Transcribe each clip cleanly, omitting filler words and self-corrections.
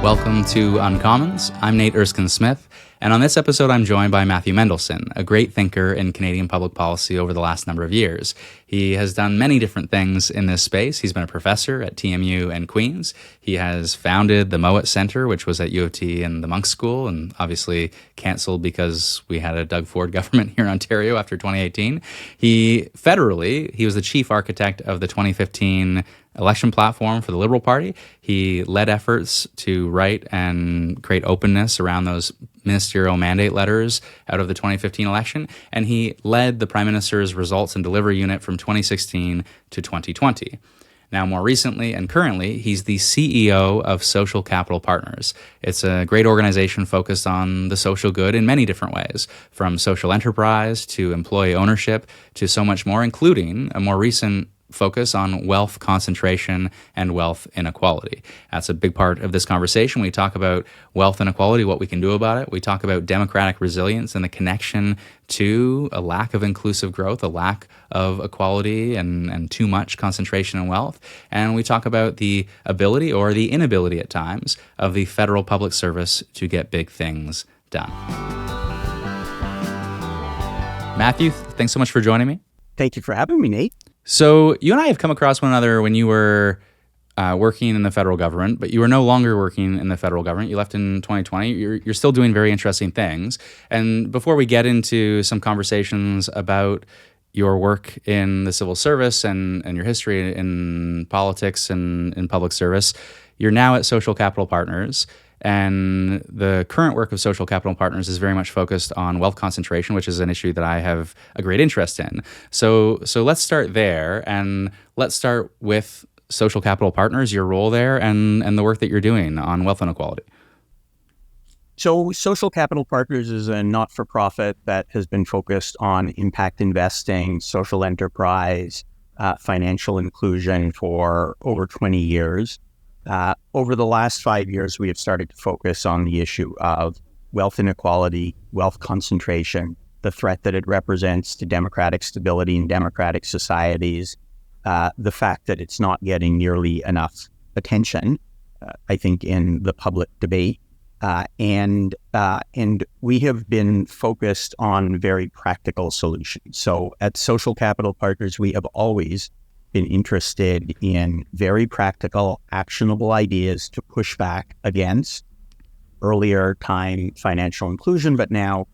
Welcome to Uncommons. I'm Nate Erskine-Smith, and on this episode I'm joined by Matthew Mendelsohn, a great thinker in Canadian public policy over the last number of years. He has done many different things in this space. He's been a professor at TMU and Queen's. He has founded the Mowat Centre, which was at U of T and the Monk School, and obviously cancelled because we had a Doug Ford government here in Ontario after 2018. He was the chief architect of the 2015 election platform for the Liberal Party. He led efforts to write and create openness around those ministerial mandate letters out of the 2015 election, and he led the Prime Minister's Results and Delivery Unit from 2016 to 2020. Now, more recently and currently, he's the CEO of Social Capital Partners. It's a great organization focused on the social good in many different ways, from social enterprise to employee ownership to so much more, including a more recent focus on wealth concentration and wealth inequality. That's a big part of this conversation. We talk about wealth inequality, what we can do about it. We talk about democratic resilience and the connection to a lack of inclusive growth, a lack of equality, and too much concentration in wealth. And we talk about the ability or the inability at times of the federal public service to get big things done. Matthew, thanks so much for joining me. Thank you for having me, Nate. So you and I have come across one another when you were working in the federal government, but you are no longer working in the federal government. You left in 2020. You're still doing very interesting things. And before we get into some conversations about your work in the civil service and your history in politics and in public service, you're now at Social Capital Partners. And the current work of Social Capital Partners is very much focused on wealth concentration, which is an issue that I have a great interest in. So let's start there, and let's start with Social Capital Partners, your role there, and the work that you're doing on wealth inequality. So Social Capital Partners is a not-for-profit that has been focused on impact investing, social enterprise, financial inclusion for over 20 years. Over the last 5 years, we have started to focus on the issue of wealth inequality, wealth concentration, the threat that it represents to democratic stability in democratic societies, the fact that it's not getting nearly enough attention, I think, in the public debate. And we have been focused on very practical solutions. So at Social Capital Partners, we have always been interested in very practical, actionable ideas to push back against earlier time financial inclusion, but now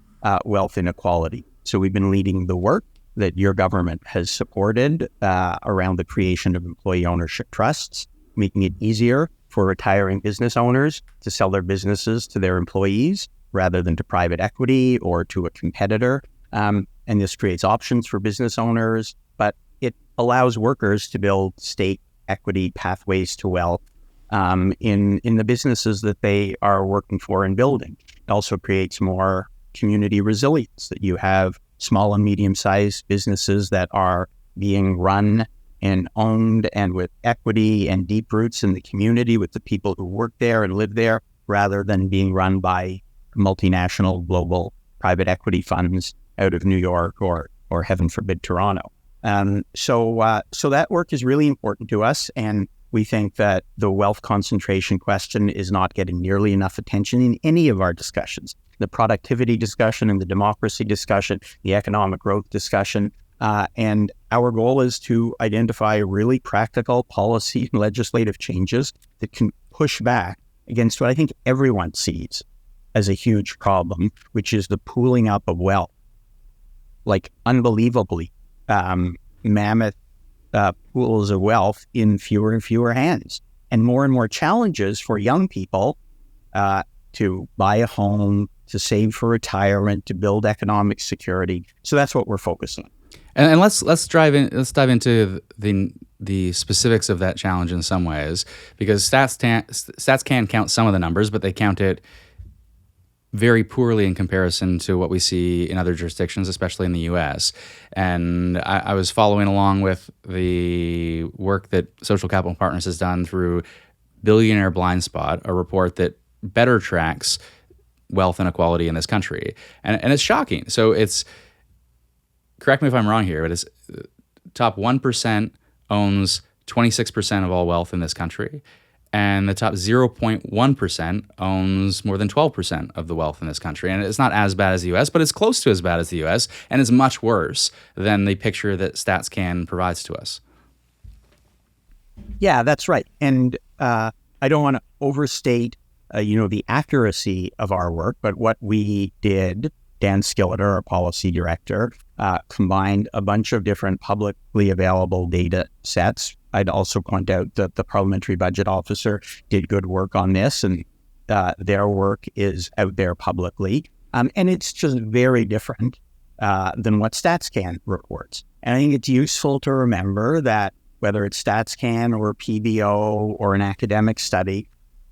wealth inequality. So we've been leading the work that your government has supported around the creation of employee ownership trusts, making it easier for retiring business owners to sell their businesses to their employees rather than to private equity or to a competitor. And this creates options for business owners, but it allows workers to build state equity pathways to wealth in the businesses that they are working for and building. It also creates more community resilience, that you have small and medium-sized businesses that are being run and owned and with equity and deep roots in the community with the people who work there and live there, rather than being run by multinational global private equity funds out of New York or heaven forbid, Toronto. So that work is really important to us, and we think that the wealth concentration question is not getting nearly enough attention in any of our discussions. The productivity discussion and the democracy discussion, the economic growth discussion, and our goal is to identify really practical policy and legislative changes that can push back against what I think everyone sees as a huge problem, which is the pooling up of wealth, like unbelievably mammoth pools of wealth in fewer and fewer hands, and more challenges for young people to buy a home, to save for retirement, to build economic security. So that's what we're focusing on. And let's dive into the specifics of that challenge in some ways, because stats can count some of the numbers, but they count it very poorly in comparison to what we see in other jurisdictions, especially in the U.S. And I was following along with the work that Social Capital Partners has done through Billionaire Blind Spot, a report that better tracks wealth inequality in this country. And it's shocking. So it's, correct me if I'm wrong here, but it's top 1% owns 26% of all wealth in this country. and the top 0.1% owns more than 12% of the wealth in this country. And it's not as bad as the US, but it's close to as bad as the US, and it's much worse than the picture that StatsCan provides to us. Yeah, that's right. And I don't want to overstate, the accuracy of our work, but what we did, Dan Skilleter, our policy director, combined a bunch of different publicly available data sets. I'd also point out that the Parliamentary Budget Officer did good work on this, and their work is out there publicly. And it's just very different than what StatsCan reports. And I think it's useful to remember that whether it's StatsCan or PBO or an academic study,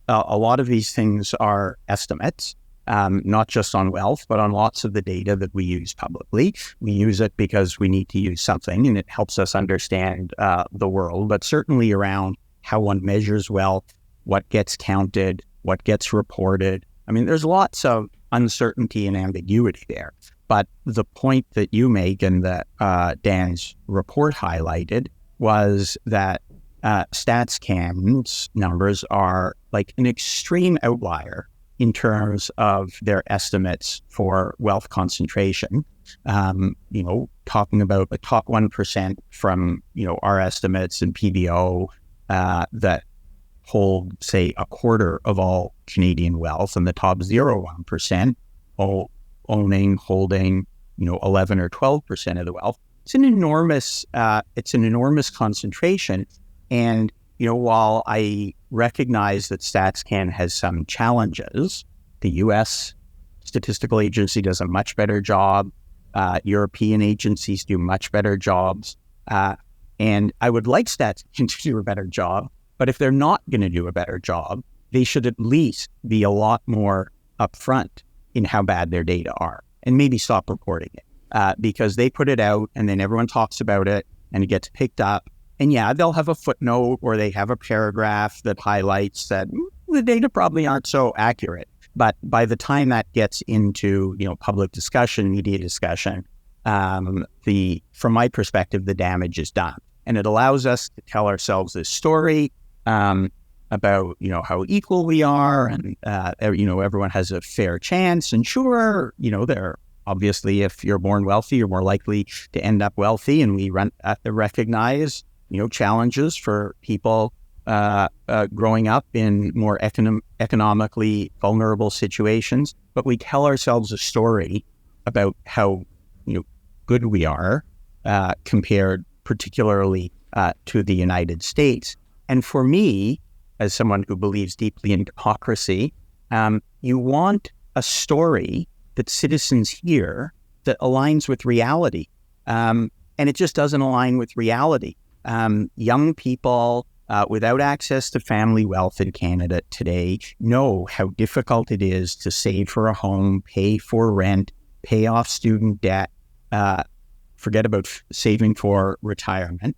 a lot of these things are estimates. Not just on wealth, but on lots of the data that we use publicly. We use it because we need to use something, and it helps us understand the world, but certainly around how one measures wealth, what gets counted, what gets reported. I mean, there's lots of uncertainty and ambiguity there. But the point that you make and that Dan's report highlighted was that StatsCan's numbers are like an extreme outlier in terms of their estimates for wealth concentration. Talking about the top 1% from, our estimates and PBO that hold, say, a quarter of all Canadian wealth, and the top 0.1% holding, 11 or 12% of the wealth. It's an enormous concentration. And while I recognize that StatsCan has some challenges, the U.S. Statistical Agency does a much better job. European agencies do much better jobs. And I would like StatsCan to do a better job. But if they're not going to do a better job, they should at least be a lot more upfront in how bad their data are, and maybe stop reporting it because they put it out and then everyone talks about it and it gets picked up. And yeah, they'll have a footnote or they have a paragraph that highlights that the data probably aren't so accurate. But by the time that gets into, public discussion, media discussion, from my perspective, the damage is done. And it allows us to tell ourselves this story about, how equal we are and, everyone has a fair chance. And sure, they're obviously, if you're born wealthy, you're more likely to end up wealthy. And we recognize challenges for people growing up in more economically vulnerable situations. But we tell ourselves a story about how good we are compared particularly to the United States. And for me, as someone who believes deeply in democracy, you want a story that citizens hear that aligns with reality. And it just doesn't align with reality. Young people without access to family wealth in Canada today know how difficult it is to save for a home, pay for rent, pay off student debt, forget about saving for retirement.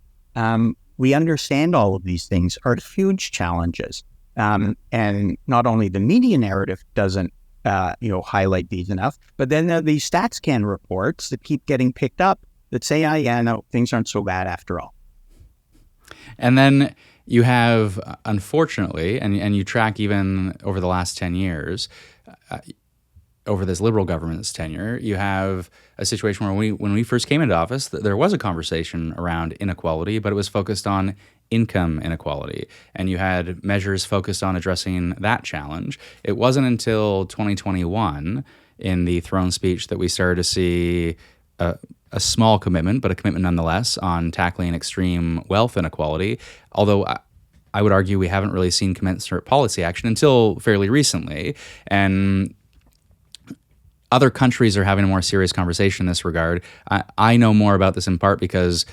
We understand all of these things are huge challenges. And not only the media narrative doesn't highlight these enough, but then there are these StatsCan reports that keep getting picked up that say, no, things aren't so bad after all. And then you have, unfortunately, and you track even over the last 10 years, over this Liberal government's tenure, you have a situation where when we first came into office, there was a conversation around inequality, but it was focused on income inequality. And you had measures focused on addressing that challenge. It wasn't until 2021 in the throne speech that we started to see a small commitment, but a commitment nonetheless, on tackling extreme wealth inequality. Although I would argue we haven't really seen commensurate policy action until fairly recently. And other countries are having a more serious conversation in this regard. I know more about this in part because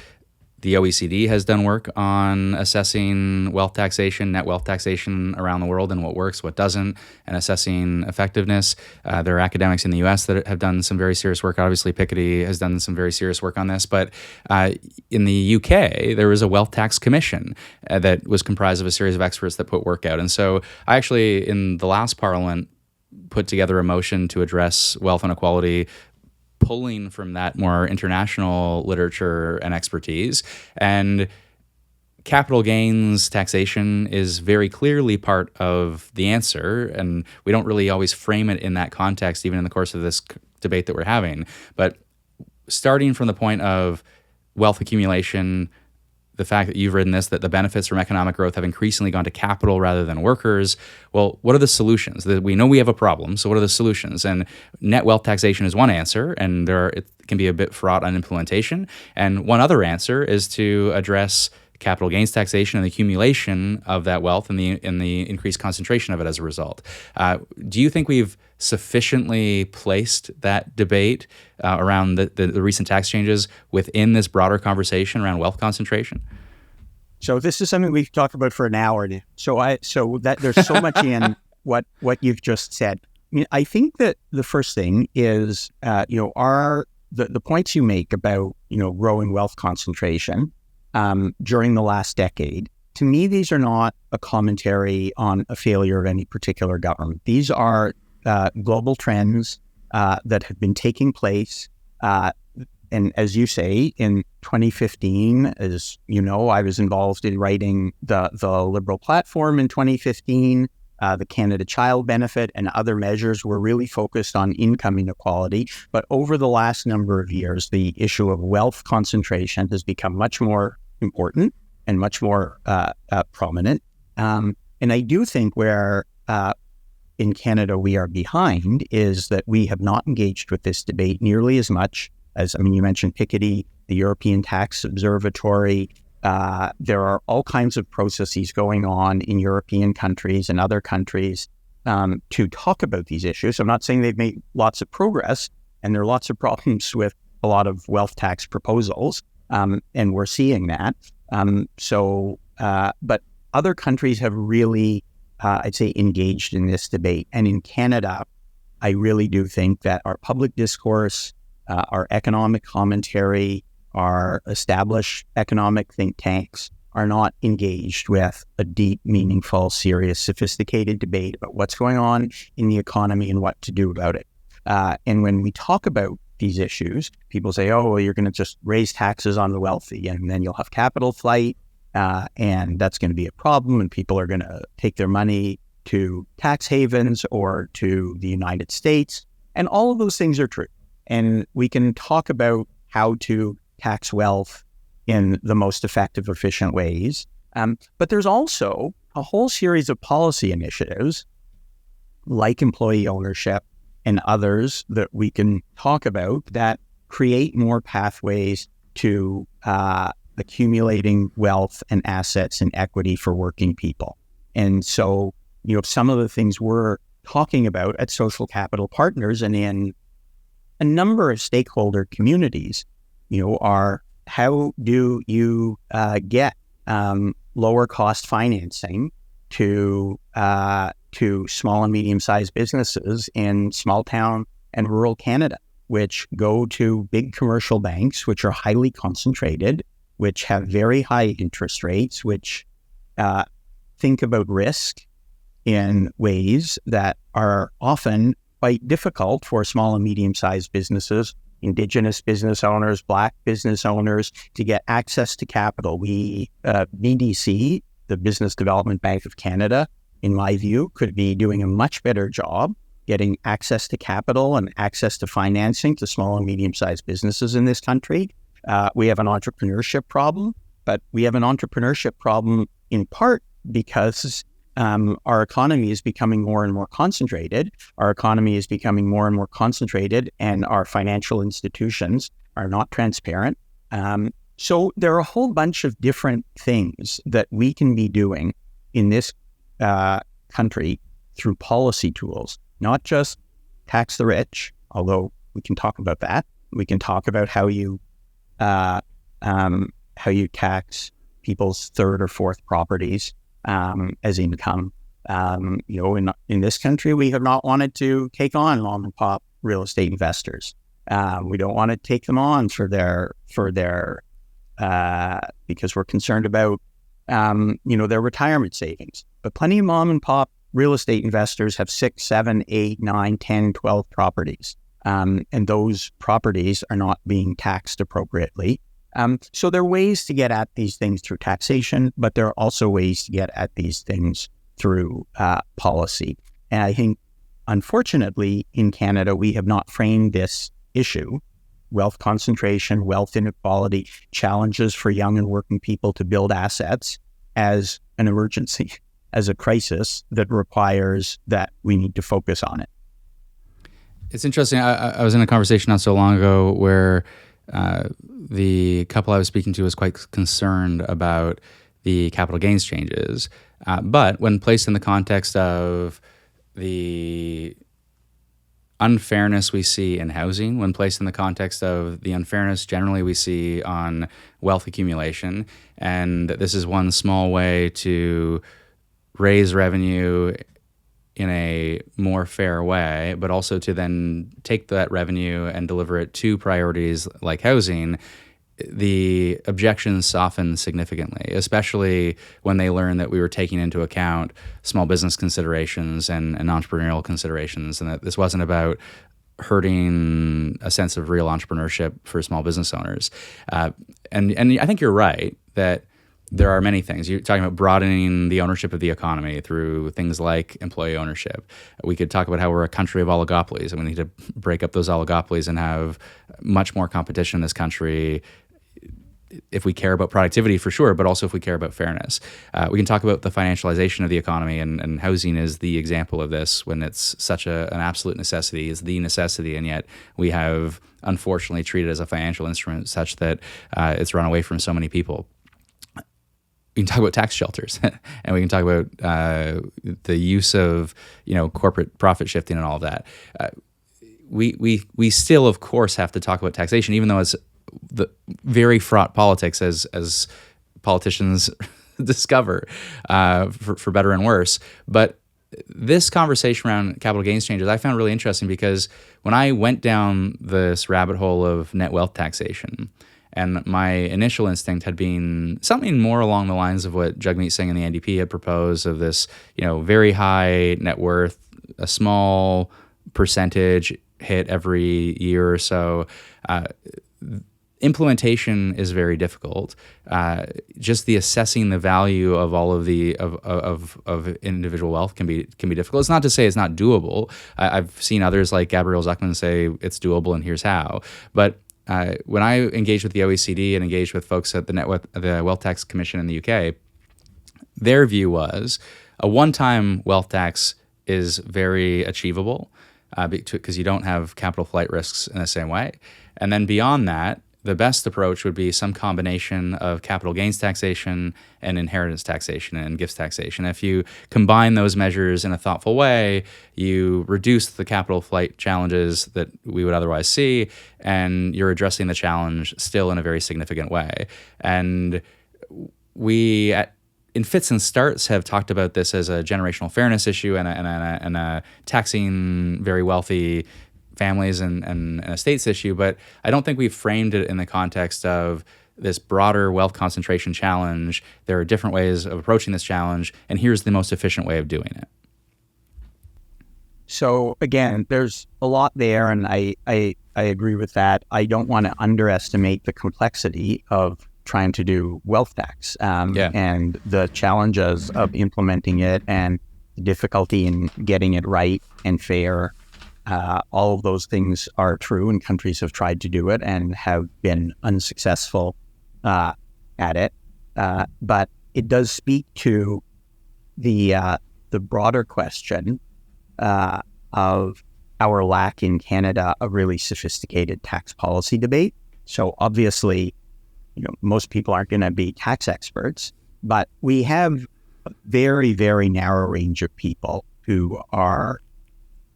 the OECD has done work on assessing wealth taxation, net wealth taxation around the world, and what works, what doesn't, and assessing effectiveness. There are academics in the US that have done some very serious work. Obviously, Piketty has done some very serious work on this. But in the UK, there was a wealth tax commission that was comprised of a series of experts that put work out. And so I actually, in the last Parliament, put together a motion to address wealth inequality, pulling from that more international literature and expertise. And capital gains taxation is very clearly part of the answer, and we don't really always frame it in that context, even in the course of this debate that we're having. But starting from the point of wealth accumulation, the fact that you've written this, that the benefits from economic growth have increasingly gone to capital rather than workers. Well, what are the solutions? We know we have a problem, so what are the solutions? And net wealth taxation is one answer, and it can be a bit fraught on implementation. And one other answer is to address capital gains taxation and the accumulation of that wealth and the increased concentration of it as a result. Do you think we've sufficiently placed that debate around the recent tax changes within this broader conversation around wealth concentration? So this is something we've talked about for an hour. So that there's so much in what you've just said. I mean, I think that the first thing is, the points you make about, growing wealth concentration during the last decade. To me, these are not a commentary on a failure of any particular government. These are global trends that have been taking place. And as you say, in 2015, as you know, I was involved in writing the Liberal platform in 2015. The Canada Child Benefit and other measures were really focused on income inequality. But over the last number of years, the issue of wealth concentration has become much more important and much more prominent. And I do think where in Canada we are behind is that we have not engaged with this debate nearly as much as, you mentioned Piketty, the European Tax Observatory. There are all kinds of processes going on in European countries and other countries to talk about these issues. I'm not saying they've made lots of progress, and there are lots of problems with a lot of wealth tax proposals, and we're seeing that. But other countries have really, I'd say, engaged in this debate. And in Canada, I really do think that our public discourse, our economic commentary, our established economic think tanks are not engaged with a deep, meaningful, serious, sophisticated debate about what's going on in the economy and what to do about it. And when we talk about these issues, people say, oh, well, you're going to just raise taxes on the wealthy and then you'll have capital flight, and that's going to be a problem, and people are going to take their money to tax havens or to the United States. And all of those things are true. And we can talk about how to tax wealth in the most effective, efficient ways. But there's also a whole series of policy initiatives like employee ownership and others that we can talk about that create more pathways to accumulating wealth and assets and equity for working people. And so, some of the things we're talking about at Social Capital Partners and in a number of stakeholder communities, are how do you get lower cost financing to small and medium-sized businesses in small town and rural Canada, which go to big commercial banks, which are highly concentrated, which have very high interest rates, which think about risk in ways that are often quite difficult for small and medium-sized businesses, Indigenous business owners, Black business owners, to get access to capital. BDC, the Business Development Bank of Canada, in my view, could be doing a much better job getting access to capital and access to financing to small and medium-sized businesses in this country. We have an entrepreneurship problem, but we have an entrepreneurship problem in part because our economy is becoming more and more concentrated. Our economy is becoming more and more concentrated, and our financial institutions are not transparent. So there are a whole bunch of different things that we can be doing in this country through policy tools, not just tax the rich, although we can talk about that. We can talk about how you tax people's third or fourth properties as income. In this country, we have not wanted to take on mom and pop real estate investors. We don't want to take them on for their because we're concerned about their retirement savings. But plenty of mom and pop real estate investors have 6, 7, 8, 9, 10, 12 properties. And those properties are not being taxed appropriately. So there are ways to get at these things through taxation, but there are also ways to get at these things through policy. And I think, unfortunately, in Canada, we have not framed this issue, wealth concentration, wealth inequality, challenges for young and working people to build assets, as an emergency, as a crisis that requires that we need to focus on it. It's interesting. I was in a conversation not so long ago where the couple I was speaking to was quite concerned about the capital gains changes. But when placed in the context of the unfairness we see in housing, when placed in the context of the unfairness generally we see on wealth accumulation, and this is one small way to raise revenue in a more fair way, but also to then take that revenue and deliver it to priorities like housing, the objections soften significantly, especially when they learn that we were taking into account small business considerations and entrepreneurial considerations, and that this wasn't about hurting a sense of real entrepreneurship for small business owners. And I think you're right that there are many things. You're talking about broadening the ownership of the economy through things like employee ownership. We could talk about how we're a country of oligopolies, and we need to break up those oligopolies and have much more competition in this country if we care about productivity, for sure, but also if we care about fairness. We can talk about the financialization of the economy, and housing is the example of this when it's such an absolute necessity, is the necessity, and yet we have unfortunately treated it as a financial instrument such that it's run away from so many people. We can talk about tax shelters, and we can talk about the use of corporate profit shifting and all of that. We still, of course, have to talk about taxation, even though it's the very fraught politics as politicians discover, for better and worse. But this conversation around capital gains changes I found really interesting, because when I went down this rabbit hole of net wealth taxation, and my initial instinct had been something more along the lines of what Jagmeet Singh and the NDP had proposed, of this, very high net worth, a small percentage hit every year or so. Implementation is very difficult. Just the assessing the value of all of the of individual wealth can be difficult. It's not to say it's not doable. I've seen others like Gabrielle Zuckman say it's doable and here's how. But when I engaged with the OECD and engaged with folks at the Wealth Tax Commission in the UK, their view was a one-time wealth tax is very achievable because you don't have capital flight risks in the same way. And then beyond that, the best approach would be some combination of capital gains taxation and inheritance taxation and gifts taxation. If you combine those measures in a thoughtful way, you reduce the capital flight challenges that we would otherwise see, and you're addressing the challenge still in a very significant way. And we, in fits and starts, have talked about this as a generational fairness issue and a taxing very wealthy families and estates issue, but I don't think we've framed it in the context of this broader wealth concentration challenge. There are different ways of approaching this challenge, and here's the most efficient way of doing it. So again, there's a lot there, and I agree with that. I don't want to underestimate the complexity of trying to do wealth tax and the challenges of implementing it and the difficulty in getting it right and fair. All of those things are true, and countries have tried to do it and have been unsuccessful at it. But it does speak to the broader question of our lack in Canada of really sophisticated tax policy debate. So obviously, most people aren't going to be tax experts, but we have a very, very narrow range of people who are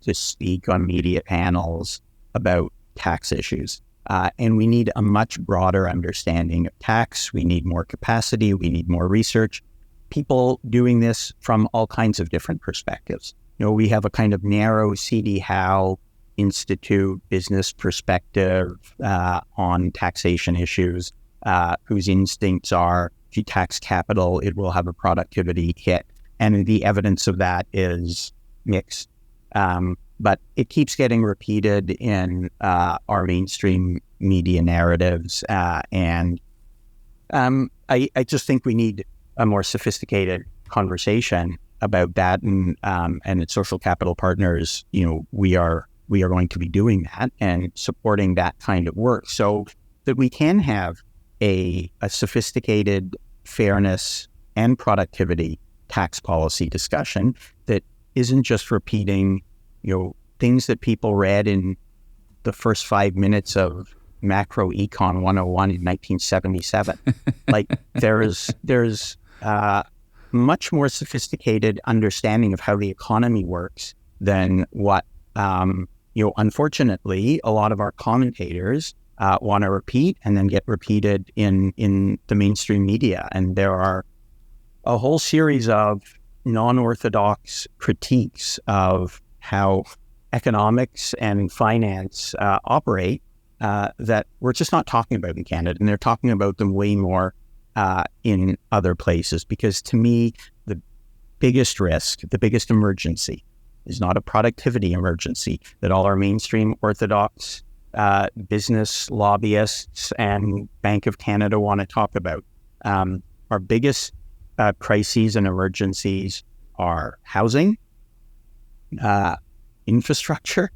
to speak on media panels about tax issues. And we need a much broader understanding of tax. We need more capacity. We need more research. People doing this from all kinds of different perspectives. We have a kind of narrow C.D. Howe Institute business perspective on taxation issues, whose instincts are, if you tax capital, it will have a productivity hit. And the evidence of that is mixed. But it keeps getting repeated in our mainstream media narratives, and I just think we need a more sophisticated conversation about that, and at Social Capital Partners, we are going to be doing that and supporting that kind of work so that we can have a sophisticated fairness and productivity tax policy discussion that isn't just repeating, things that people read in the first 5 minutes of Macro Econ 101 in 1977. Like there's much more sophisticated understanding of how the economy works than what, unfortunately, a lot of our commentators want to repeat and then get repeated in the mainstream media. And there are a whole series of non-orthodox critiques of how economics and finance operate that we're just not talking about in Canada. And they're talking about them way more in other places, because to me, the biggest risk, the biggest emergency is not a productivity emergency that all our mainstream orthodox business lobbyists and Bank of Canada want to talk about. Our biggest crises and emergencies are housing, infrastructure,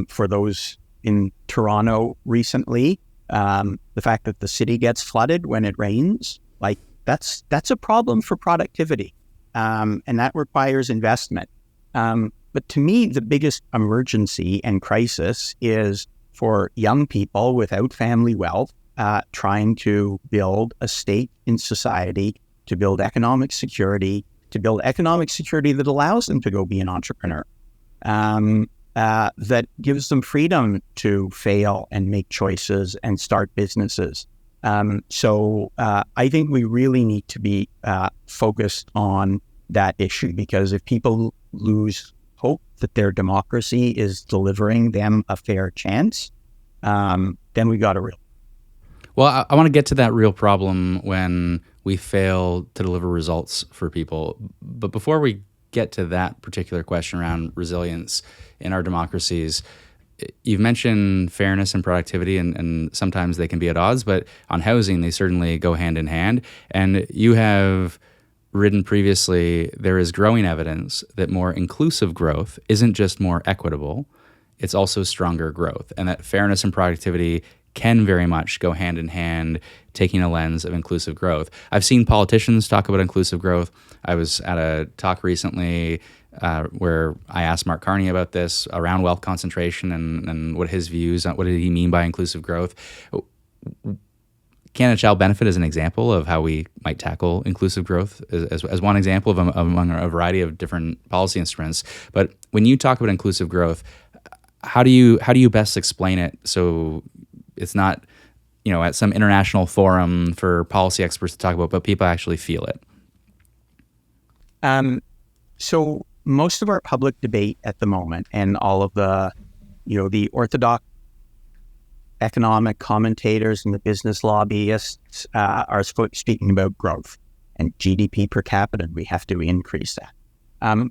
for those in Toronto recently, the fact that the city gets flooded when it rains, like that's a problem for productivity, and that requires investment. But to me, the biggest emergency and crisis is for young people without family wealth trying to build a stake in society, to build economic security that allows them to go be an entrepreneur, that gives them freedom to fail and make choices and start businesses. So I think we really need to be focused on that issue, because if people lose hope that their democracy is delivering them a fair chance, then we got a real. Well, I want to get to that real problem when we fail to deliver results for people. But before we get to that particular question around resilience in our democracies, you've mentioned fairness and productivity, and sometimes they can be at odds, but on housing, they certainly go hand in hand. And you have written previously, there is growing evidence that more inclusive growth isn't just more equitable, it's also stronger growth, and that fairness and productivity can very much go hand in hand, taking a lens of inclusive growth. I've seen politicians talk about inclusive growth. I was at a talk recently where I asked Mark Carney about this around wealth concentration and what his views on what did he mean by inclusive growth. Canada Child Benefit is an example of how we might tackle inclusive growth as one example of among a variety of different policy instruments. But when you talk about inclusive growth, how do you best explain it so it's not, at some international forum for policy experts to talk about, but people actually feel it? So most of our public debate at the moment, and all of the, the orthodox economic commentators and the business lobbyists are speaking about growth and GDP per capita. We have to increase that.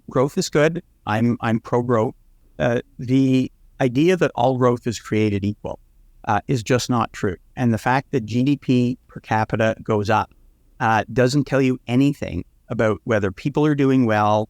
Growth is good. I'm pro-growth. The idea that all growth is created equal is just not true. And the fact that GDP per capita goes up doesn't tell you anything about whether people are doing well,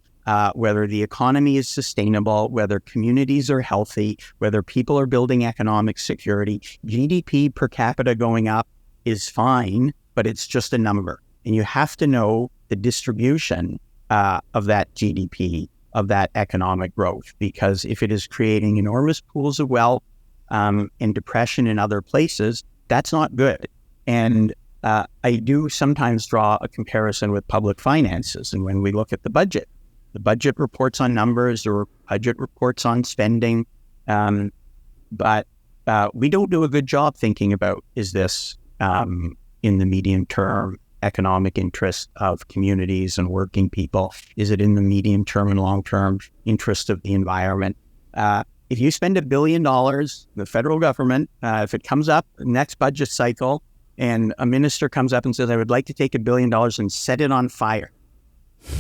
whether the economy is sustainable, whether communities are healthy, whether people are building economic security. GDP per capita going up is fine, but it's just a number. And you have to know the distribution of that GDP, of that economic growth, because if it is creating enormous pools of wealth and depression in other places, that's not good. And I do sometimes draw a comparison with public finances. And when we look at the budget reports on numbers, or budget reports on spending, but we don't do a good job thinking about, is this in the medium term economic interest of communities and working people? Is it in the medium term and long term interest of the environment? If you spend $1 billion, the federal government, if it comes up next budget cycle and a minister comes up and says, I would like to take $1 billion and set it on fire,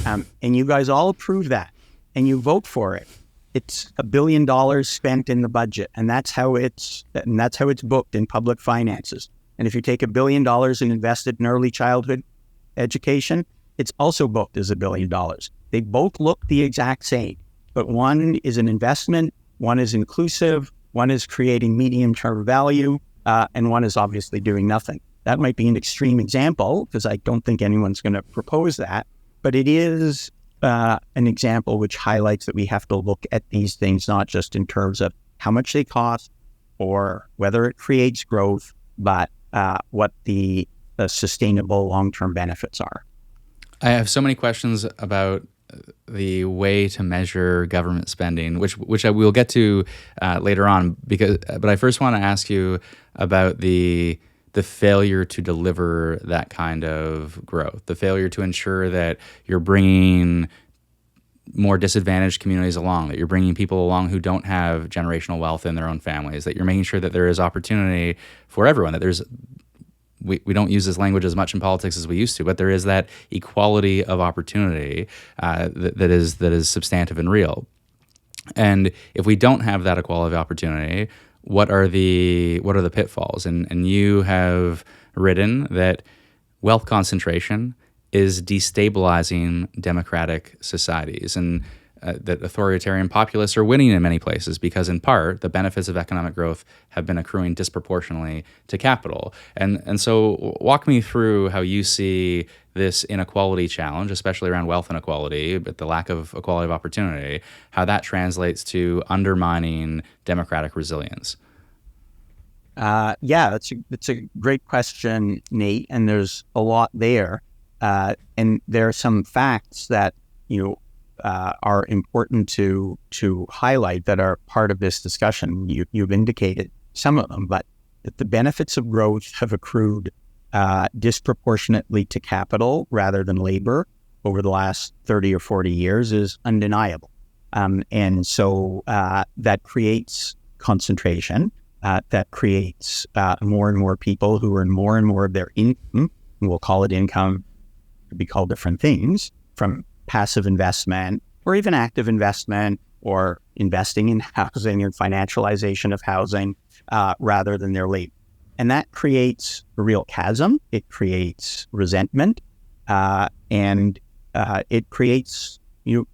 and you guys all approve that and you vote for it, it's $1 billion spent in the budget, and that's how it's booked in public finances. And if you take $1 billion and invest it in early childhood education, it's also booked as $1 billion. They both look the exact same, but one is an investment, one is inclusive, one is creating medium-term value, and one is obviously doing nothing. That might be an extreme example because I don't think anyone's going to propose that, but it is an example which highlights that we have to look at these things not just in terms of how much they cost or whether it creates growth, but what the sustainable long-term benefits are. I have so many questions about the way to measure government spending, which I will get to later on. But I first want to ask you about the failure to deliver that kind of growth, the failure to ensure that you're bringing more disadvantaged communities along, that you're bringing people along who don't have generational wealth in their own families, that you're making sure that there is opportunity for everyone, that there's we don't use this language as much in politics as we used to, but there is that equality of opportunity that is substantive and real. And if we don't have that equality of opportunity, what are the pitfalls? And you have written that wealth concentration is destabilizing democratic societies, and that authoritarian populists are winning in many places because, in part, the benefits of economic growth have been accruing disproportionately to capital. And so walk me through how you see this inequality challenge, especially around wealth inequality, but the lack of equality of opportunity, how that translates to undermining democratic resilience. That's a great question, Nate, and there's a lot there. And there are some facts that are important to highlight that are part of this discussion. You've indicated some of them, but that the benefits of growth have accrued disproportionately to capital rather than labor over the last 30 or 40 years is undeniable. And so that creates concentration, that creates more and more people who earn more and more of their income, and we'll call it income, could be called different things, from passive investment or even active investment or investing in housing and financialization of housing rather than their labor. And that creates a real chasm. It creates resentment and it creates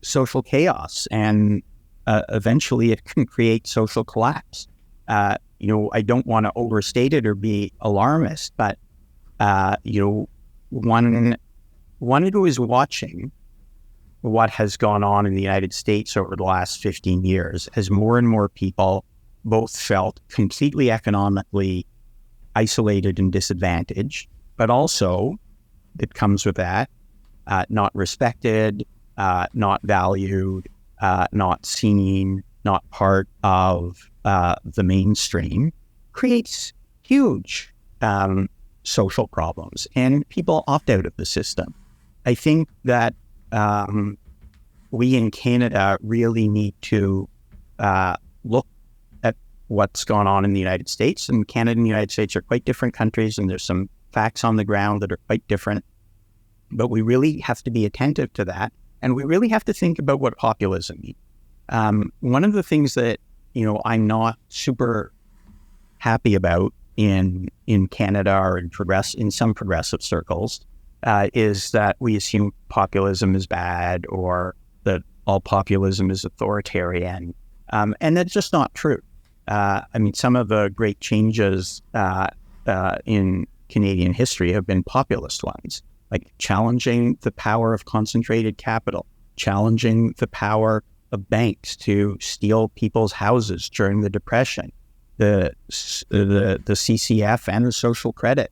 social chaos, and eventually it can create social collapse. I don't want to overstate it or be alarmist, but one who is watching what has gone on in the United States over the last 15 years as more and more people both felt completely economically isolated and disadvantaged, but also it comes with that, not respected, not valued, not seen, not part of the mainstream, creates huge social problems, and people opt out of the system. I think that we in Canada really need to look at what's gone on in the United States. And Canada and the United States are quite different countries, and there's some facts on the ground that are quite different. But we really have to be attentive to that, and we really have to think about what populism means. One of the things that I'm not super happy about in Canada or in some progressive circles is that we assume populism is bad or that all populism is authoritarian. And that's just not true. Some of the great changes in Canadian history have been populist ones, like challenging the power of concentrated capital, challenging the power of banks to steal people's houses during the Depression, the CCF and the social credit,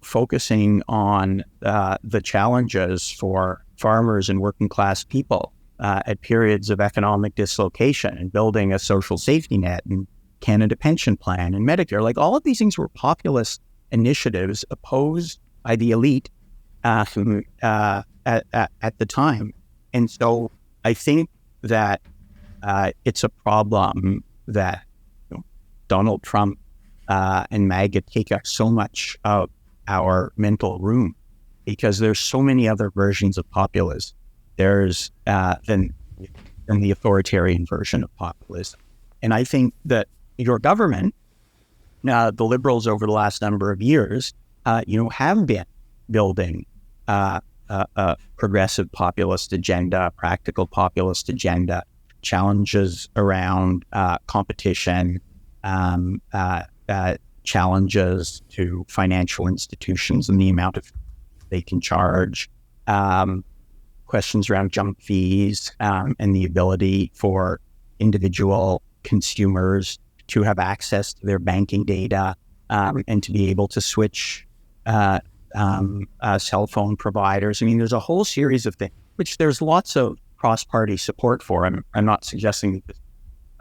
focusing on the challenges for farmers and working class people at periods of economic dislocation, and building a social safety net and Canada Pension Plan and Medicare. Like, all of these things were populist initiatives opposed by the elite at the time. And so I think that it's a problem that Donald Trump and MAGA take up so much of our mental room, because there's so many other versions of populism. There's than the authoritarian version of populism. And I think that your government the Liberals over the last number of years, have been building a progressive populist agenda, practical populist agenda, challenges around competition, challenges to financial institutions and the amount of they can charge, questions around junk fees, and the ability for individual consumers to have access to their banking data, and to be able to switch cell phone providers. I mean, there's a whole series of things, which there's lots of cross-party support for. I'm not suggesting this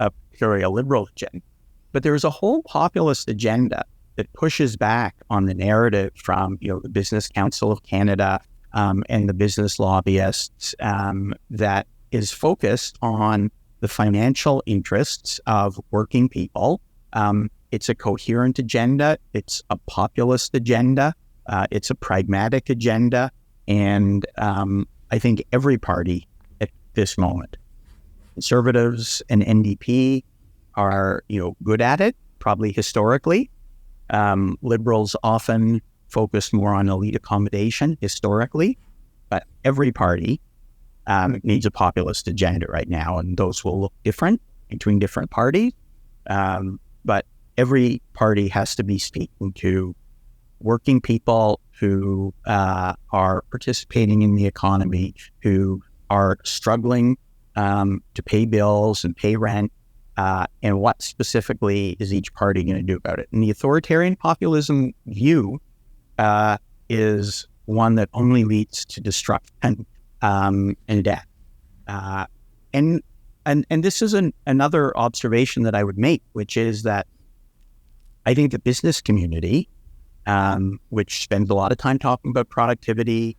is purely a liberal agenda, but there's a whole populist agenda that pushes back on the narrative from, the Business Council of Canada and the business lobbyists that is focused on the financial interests of working people. It's a coherent agenda. It's a populist agenda. It's a pragmatic agenda. And I think every party at this moment, Conservatives and NDP, are, good at it, probably historically. Liberals often focus more on elite accommodation historically, but every party needs a populist agenda right now, and those will look different between different parties. But every party has to be speaking to working people who are participating in the economy, who are struggling to pay bills and pay rent, and what specifically is each party going to do about it. And the authoritarian populism view is one that only leads to destruction and death. And this is another observation that I would make, which is that I think the business community, which spends a lot of time talking about productivity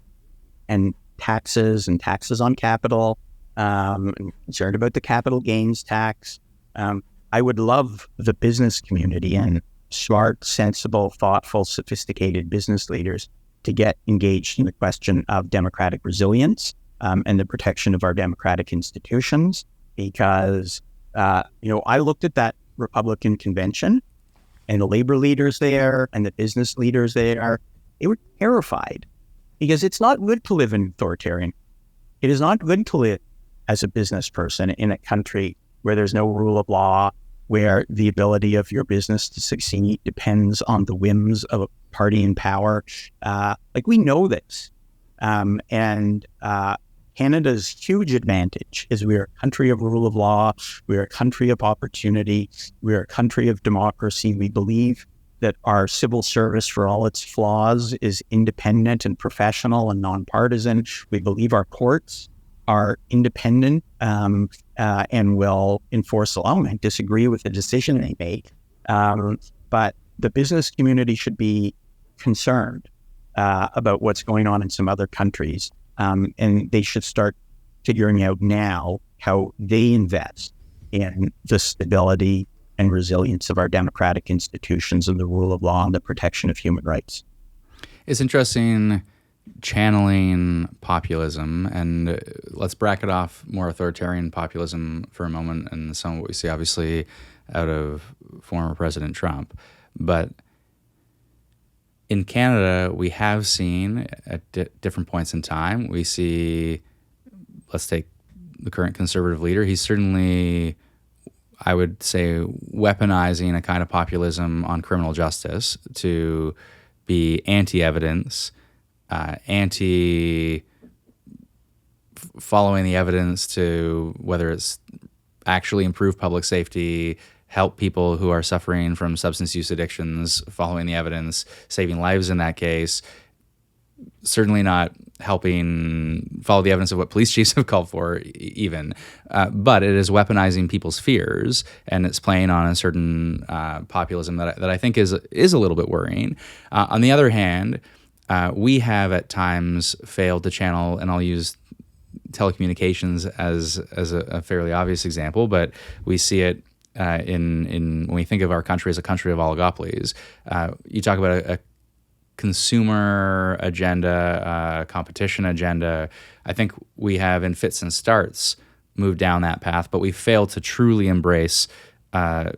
and taxes on capital, and concerned about the capital gains tax, I would love the business community and smart, sensible, thoughtful, sophisticated business leaders to get engaged in the question of democratic resilience and the protection of our democratic institutions. Because, I looked at that Republican convention and the labor leaders there and the business leaders there. They were terrified because it's not good to live in authoritarian. It is not good to live as a business person in a country where there's no rule of law, where the ability of your business to succeed depends on the whims of a party in power. We know this. And Canada's huge advantage is we're a country of rule of law. We're a country of opportunity. We're a country of democracy. We believe that our civil service, for all its flaws, is independent and professional and nonpartisan. We believe our courts are independent and will enforce the law. I disagree with the decision they make. But the business community should be concerned about what's going on in some other countries. And they should start figuring out now how they invest in the stability and resilience of our democratic institutions and the rule of law and the protection of human rights. It's interesting channeling populism, and let's bracket off more authoritarian populism for a moment, and some of what we see obviously out of former President Trump. But in Canada, we have seen at different points in time, we see, let's take the current Conservative leader, he's certainly, I would say, weaponizing a kind of populism on criminal justice to be anti-evidence, following the evidence to whether it's actually improve public safety, help people who are suffering from substance use addictions, following the evidence, saving lives in that case, certainly not helping follow the evidence of what police chiefs have called for even, but it is weaponizing people's fears, and it's playing on a certain populism that I think is a little bit worrying. On the other hand, we have at times failed to channel, and I'll use telecommunications as a fairly obvious example, but we see it in when we think of our country as a country of oligopolies. You talk about a consumer agenda, competition agenda. I think we have, in fits and starts, moved down that path, but we failed to truly embrace an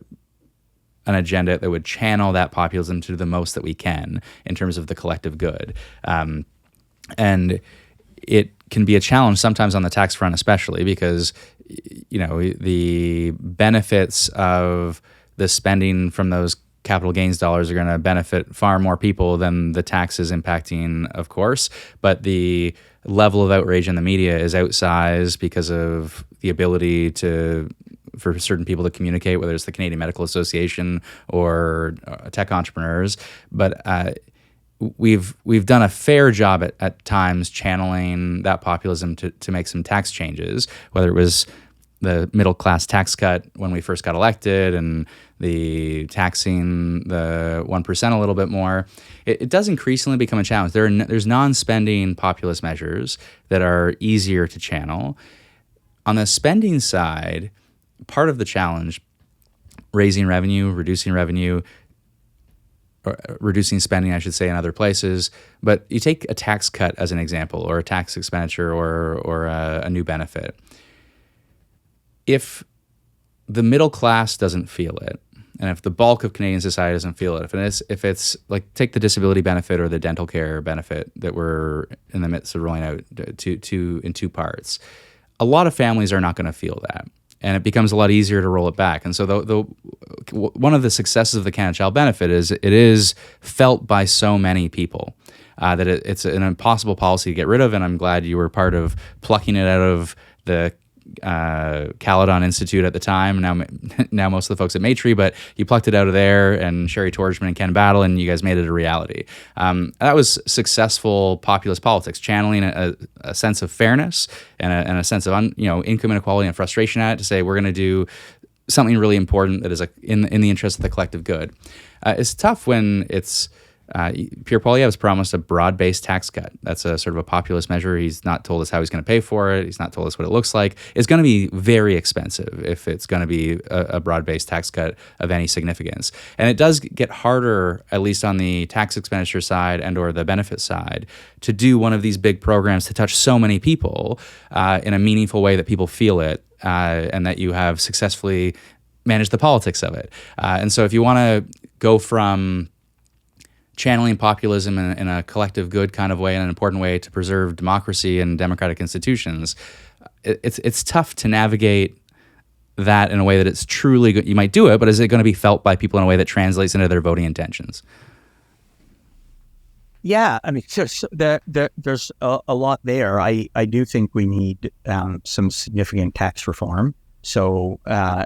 an agenda that would channel that populism to the most that we can in terms of the collective good. And it can be a challenge sometimes on the tax front, especially because, the benefits of the spending from those capital gains dollars are going to benefit far more people than the taxes impacting, of course. But the level of outrage in the media is outsized because of the ability for certain people to communicate, whether it's the Canadian Medical Association or tech entrepreneurs. But we've done a fair job at times channeling that populism to make some tax changes, whether it was the middle class tax cut when we first got elected and the taxing the 1% a little bit more. It does increasingly become a challenge. There's non-spending populist measures that are easier to channel. On the spending side, part of the challenge, raising revenue, reducing revenue, or reducing spending, I should say, in other places. But you take a tax cut as an example, or a tax expenditure, or a new benefit. If the middle class doesn't feel it, and if the bulk of Canadian society doesn't feel it, if it's like, take the disability benefit or the dental care benefit that we're in the midst of rolling out in two parts, a lot of families are not going to feel that. And it becomes a lot easier to roll it back. And so one of the successes of the Canada Child benefit is it is felt by so many people that it's an impossible policy to get rid of. And I'm glad you were part of plucking it out of the Caledon Institute at the time. Now most of the folks at Maitrey, but you plucked it out of there, and Sherry Torchman and Ken Battle, and you guys made it a reality. That was successful populist politics, channeling a sense of fairness and a sense of income inequality and frustration at it, to say we're going to do something really important that is in the interest of the collective good. It's tough when it's Pierre Poilievre has promised a broad-based tax cut. That's a sort of a populist measure. He's not told us how he's going to pay for it. He's not told us what it looks like. It's going to be very expensive if it's going to be a broad-based tax cut of any significance. And it does get harder, at least on the tax expenditure side and or the benefit side, to do one of these big programs to touch so many people in a meaningful way that people feel it, and that you have successfully managed the politics of it. And so if you want to go from channeling populism in a collective good kind of way, in an important way to preserve democracy and democratic institutions, it's tough to navigate that in a way that it's truly good. You might do it, but is it going to be felt by people in a way that translates into their voting intentions? Yeah, I mean, there's a lot there. I do think we need some significant tax reform. So, I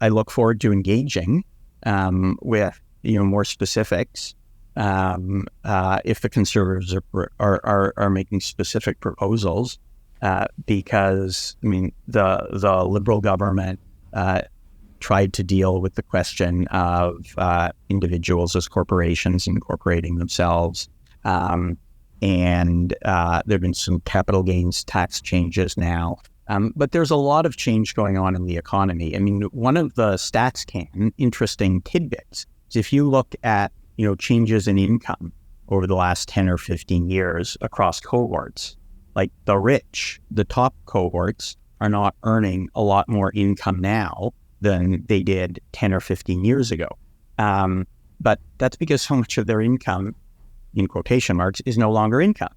look forward to engaging with more specifics. If the Conservatives are making specific proposals, because I mean the Liberal government tried to deal with the question of individuals as corporations incorporating themselves, and there have been some capital gains tax changes now. But there's a lot of change going on in the economy. I mean, one of the stats interesting tidbits is if you look at changes in income over the last 10 or 15 years across cohorts, like the top cohorts are not earning a lot more income now than they did 10 or 15 years ago. But that's because so much of their income, in quotation marks, is no longer income,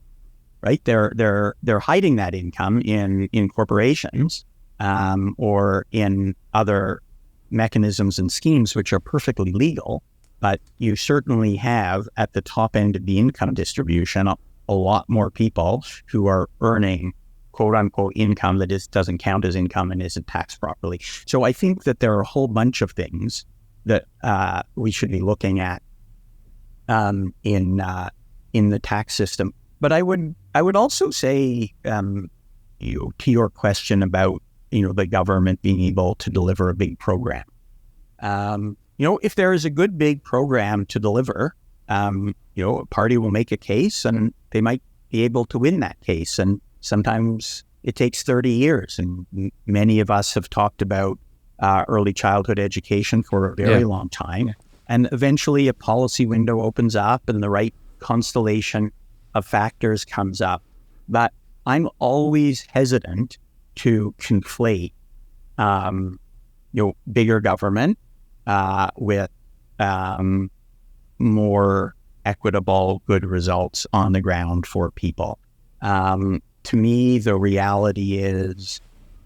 right? They're hiding that income in corporations or in other mechanisms and schemes which are perfectly legal. But you certainly have, at the top end of the income distribution, a lot more people who are earning quote-unquote income that doesn't count as income and isn't taxed properly. So I think that there are a whole bunch of things that we should be looking at in the tax system. But I would also say, to your question about the government being able to deliver a big program. If there is a good big program to deliver, a party will make a case and they might be able to win that case. And sometimes it takes 30 years. And many of us have talked about early childhood education for a very long time. And eventually a policy window opens up and the right constellation of factors comes up. But I'm always hesitant to conflate, bigger government with more equitable, good results on the ground for people. To me, the reality is,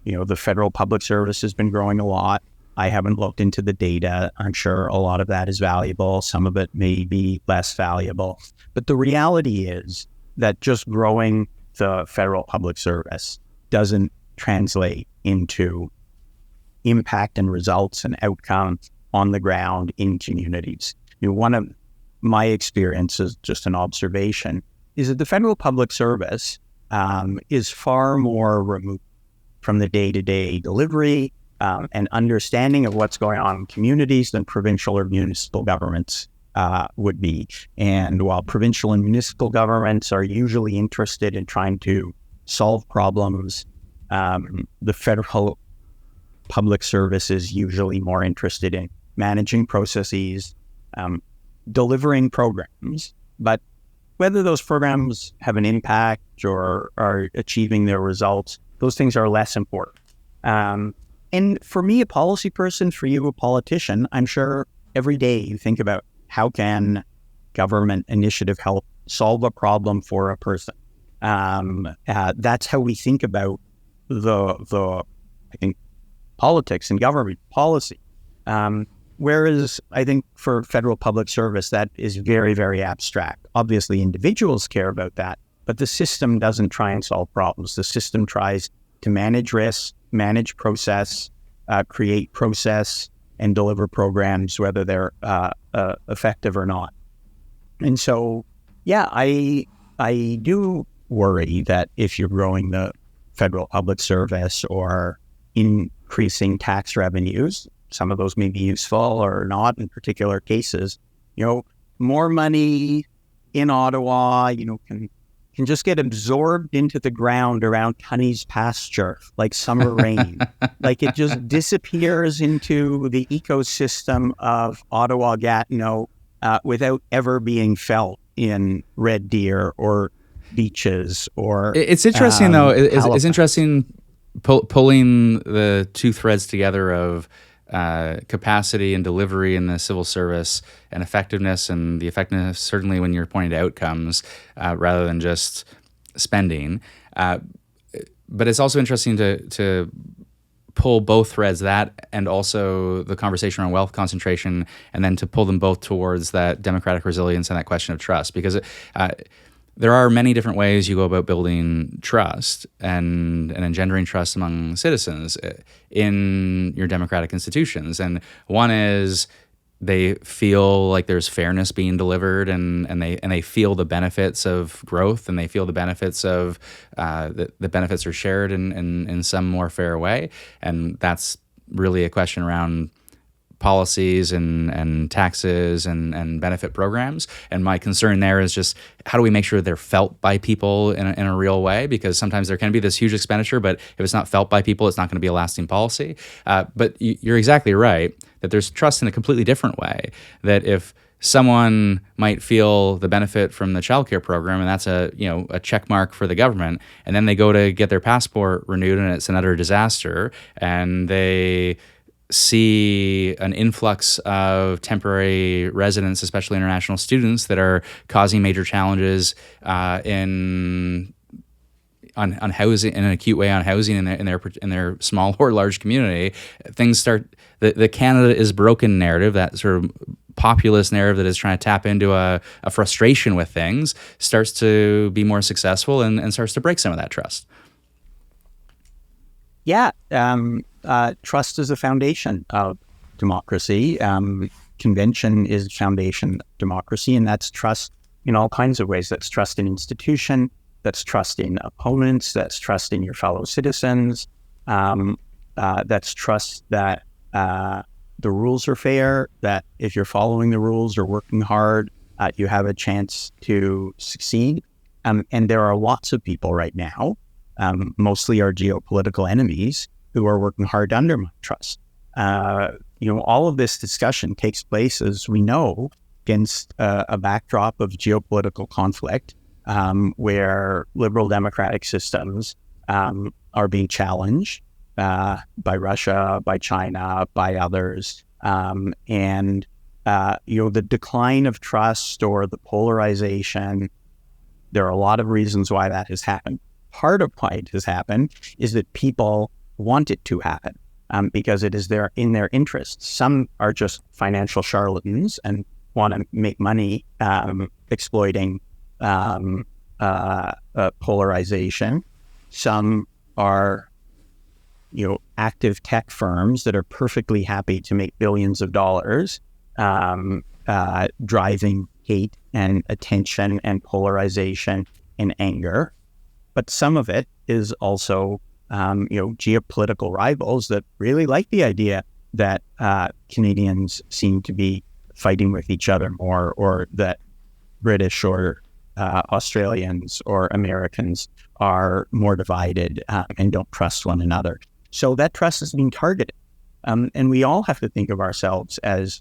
the federal public service has been growing a lot. I haven't looked into the data. I'm sure a lot of that is valuable. Some of it may be less valuable. But the reality is that just growing the federal public service doesn't translate into impact and results and outcomes on the ground in communities. One of my experiences, just an observation, is that the federal public service is far more removed from the day-to-day delivery and understanding of what's going on in communities than provincial or municipal governments would be. And while provincial and municipal governments are usually interested in trying to solve problems, the federal public service is usually more interested in managing processes, delivering programs, but whether those programs have an impact or are achieving their results, those things are less important. And for me, a policy person, for you, a politician, I'm sure every day you think about how can government initiative help solve a problem for a person. That's how we think about the I think, politics and government policy. Whereas I think for federal public service, that is very, very abstract. Obviously, individuals care about that, but the system doesn't try and solve problems. The system tries to manage risk, manage process, create process, and deliver programs, whether they're effective or not. And so, yeah, I do worry that if you're growing the federal public service or increasing tax revenues, some of those may be useful or not in particular cases, more money in Ottawa, can just get absorbed into the ground around Tunney's pasture, like summer rain. Like it just disappears into the ecosystem of Ottawa-Gatineau without ever being felt in Red Deer or beaches or... It's interesting, though. It's interesting pulling the two threads together of capacity and delivery in the civil service and effectiveness, and the effectiveness certainly when you're pointing to outcomes rather than just spending. But it's also interesting to pull both threads, that and also the conversation around wealth concentration, and then to pull them both towards that democratic resilience and that question of trust, because there are many different ways you go about building trust and engendering trust among citizens in your democratic institutions. And one is they feel like there's fairness being delivered, and they feel the benefits of growth, and they feel the benefits of the benefits are shared in some more fair way. And that's really a question around policies and taxes and benefit programs. And my concern there is just how do we make sure they're felt by people in a real way? Because sometimes there can be this huge expenditure, but if it's not felt by people, it's not going to be a lasting policy. But you're exactly right that there's trust in a completely different way. That if someone might feel the benefit from the childcare program, and that's a check mark for the government, and then they go to get their passport renewed and it's another disaster, and they see an influx of temporary residents, especially international students, that are causing major challenges on housing, in an acute way on housing in their small or large community. Things start the Canada is broken narrative, that sort of populist narrative that is trying to tap into a frustration with things, starts to be more successful and starts to break some of that trust. Yeah. Trust is the foundation of democracy. Convention is foundation of democracy, and that's trust in all kinds of ways. That's trust in institution, that's trust in opponents, that's trust in your fellow citizens, that's trust that the rules are fair, that if you're following the rules or working hard, you have a chance to succeed. And there are lots of people right now, mostly our geopolitical enemies, who are working hard to undermine trust. All of this discussion takes place, as we know, against a backdrop of geopolitical conflict, where liberal democratic systems are being challenged by Russia, by China, by others. And the decline of trust or the polarization. There are a lot of reasons why that has happened. Part of why it has happened is that people want it to happen because it is in their interests. Some are just financial charlatans and want to make money exploiting polarization. Some are, active tech firms that are perfectly happy to make billions of dollars driving hate and attention and polarization and anger. But some of it is also, geopolitical rivals that really like the idea that Canadians seem to be fighting with each other more, or that British or Australians or Americans are more divided and don't trust one another. So that trust is being targeted. And we all have to think of ourselves as,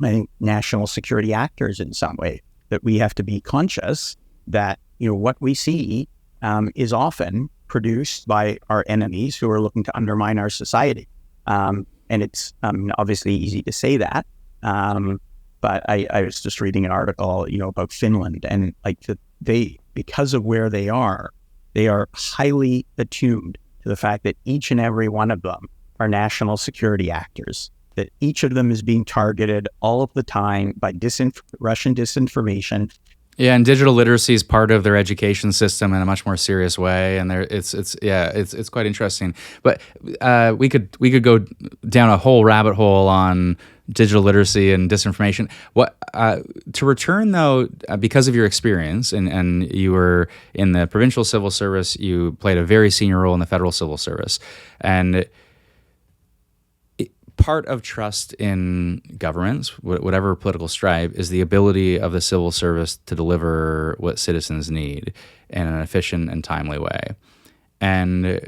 I think, national security actors in some way, that we have to be conscious that, what we see is often produced by our enemies who are looking to undermine our society. And it's obviously easy to say that. But I was just reading an article, about Finland, and because of where they are highly attuned to the fact that each and every one of them are national security actors, that each of them is being targeted all of the time by Russian disinformation. Yeah, and digital literacy is part of their education system in a much more serious way, and it's quite interesting. But we could go down a whole rabbit hole on digital literacy and disinformation. What to return though, because of your experience, and you were in the provincial civil service, you played a very senior role in the federal civil service, and part of trust in governments, whatever political stripe, is the ability of the civil service to deliver what citizens need in an efficient and timely way. And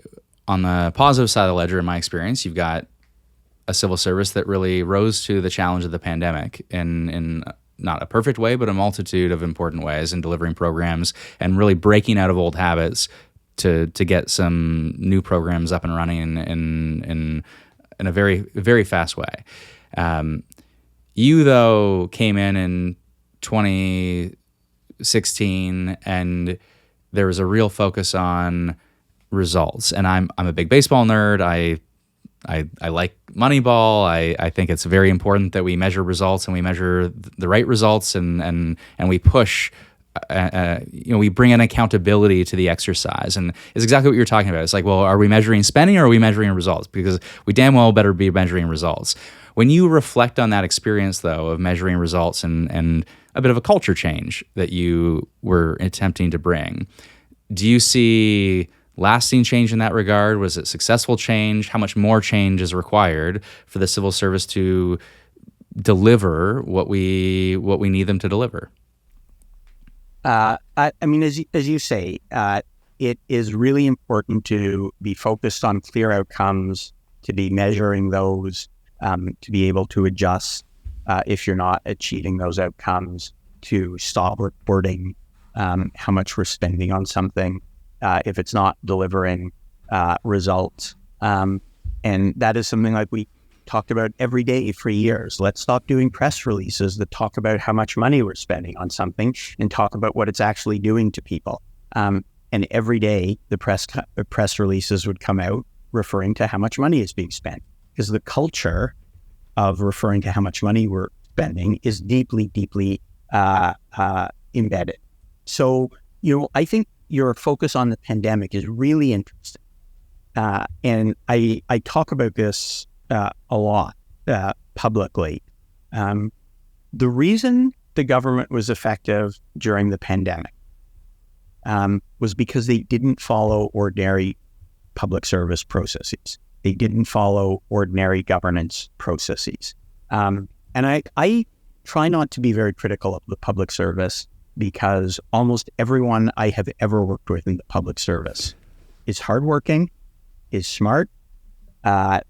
on the positive side of the ledger, in my experience, you've got a civil service that really rose to the challenge of the pandemic in not a perfect way, but a multitude of important ways in delivering programs and really breaking out of old habits to get some new programs up and running in a very, very fast way. You, though, came in 2016, and there was a real focus on results. And I'm a big baseball nerd. I like Moneyball. I think it's very important that we measure results, and we measure the right results, and we push. We bring an accountability to the exercise, and it's exactly what you're talking about. It's like, well, are we measuring spending or are we measuring results? Because we damn well better be measuring results. When you reflect on that experience, though, of measuring results and a bit of a culture change that you were attempting to bring, do you see lasting change in that regard? Was it successful change? How much more change is required for the civil service to deliver what we need them to deliver? I mean, as you say, it is really important to be focused on clear outcomes, to be measuring those, to be able to adjust if you're not achieving those outcomes, to stop reporting how much we're spending on something if it's not delivering results. And that is something like we talked about every day for years. Let's stop doing press releases that talk about how much money we're spending on something and talk about what it's actually doing to people. And every day the press releases would come out referring to how much money is being spent, because the culture of referring to how much money we're spending is deeply, deeply embedded. So, I think your focus on the pandemic is really interesting. And I talk about this a lot publicly. The reason the government was effective during the pandemic was because they didn't follow ordinary public service processes. They didn't follow ordinary governance processes. And I try not to be very critical of the public service, because almost everyone I have ever worked with in the public service is hardworking, is smart,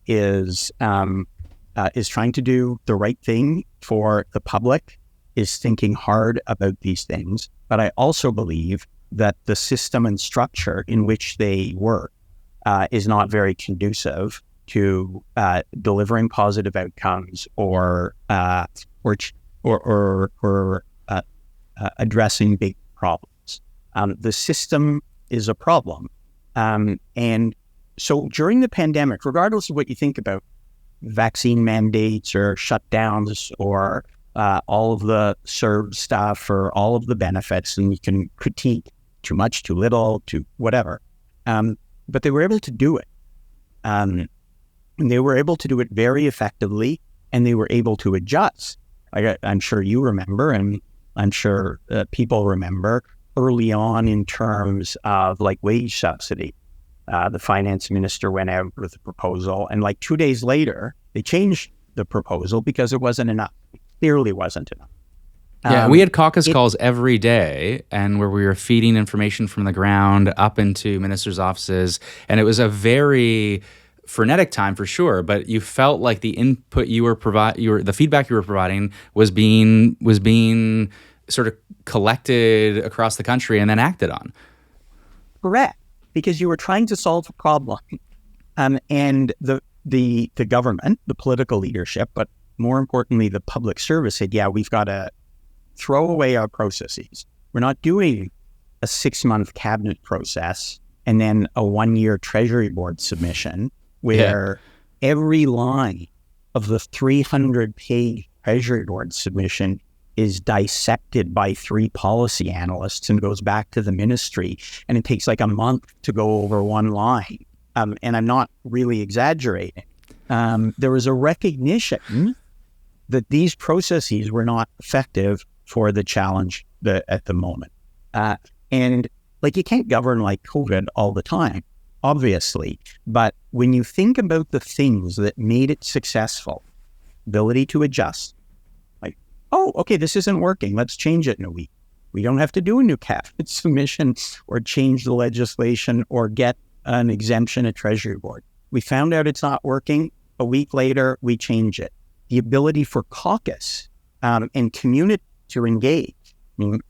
is trying to do the right thing for the public, is thinking hard about these things. But I also believe that the system and structure in which they work is not very conducive to delivering positive outcomes or or addressing big problems. The system is a problem. And so during the pandemic, regardless of what you think about vaccine mandates or shutdowns or all of the CERB stuff or all of the benefits, and you can critique too much, too little, too whatever. But they were able to do it. And they were able to do it very effectively, and they were able to adjust. I'm sure you remember, and I'm sure people remember early on in terms of like wage subsidy. The finance minister went out with a proposal, and like 2 days later, they changed the proposal because it wasn't enough. It clearly wasn't enough. Yeah, we had caucus calls every day, and where we were feeding information from the ground up into ministers' offices, and it was a very frenetic time for sure. But you felt like the input the feedback you were providing was being sort of collected across the country and then acted on. Correct, because you were trying to solve a problem, and the government, the political leadership, but more importantly, the public service said, "Yeah, we've got to throw away our processes. We're not doing a 6-month cabinet process and then a 1-year Treasury Board submission where every line of the 300-page Treasury Board submission is dissected by 3 policy analysts and goes back to the ministry, and it takes like a month to go over one line." And I'm not really exaggerating. There was a recognition that these processes were not effective for the challenge at the moment. And like, you can't govern like COVID all the time, obviously. But when you think about the things that made it successful, ability to adjust, like, oh, okay, this isn't working, let's change it in a week. We don't have to do a new cabinet submission or change the legislation or get an exemption at Treasury Board. We found out it's not working. A week later, we change it. The ability for caucus and community to engage. I mean,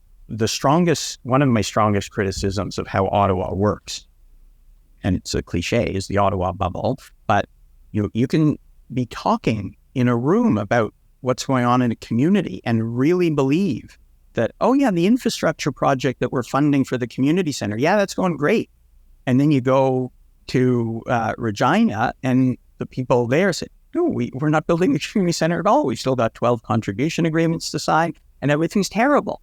one of my strongest criticisms of how Ottawa works, and it's a cliche, is the Ottawa bubble, but you can be talking in a room about what's going on in a community and really believe that, oh yeah, the infrastructure project that we're funding for the community center, yeah, that's going great. And then you go to Regina, and the people there say, no, we're not building the community center at all. We still got 12 contribution agreements to sign, and everything's terrible.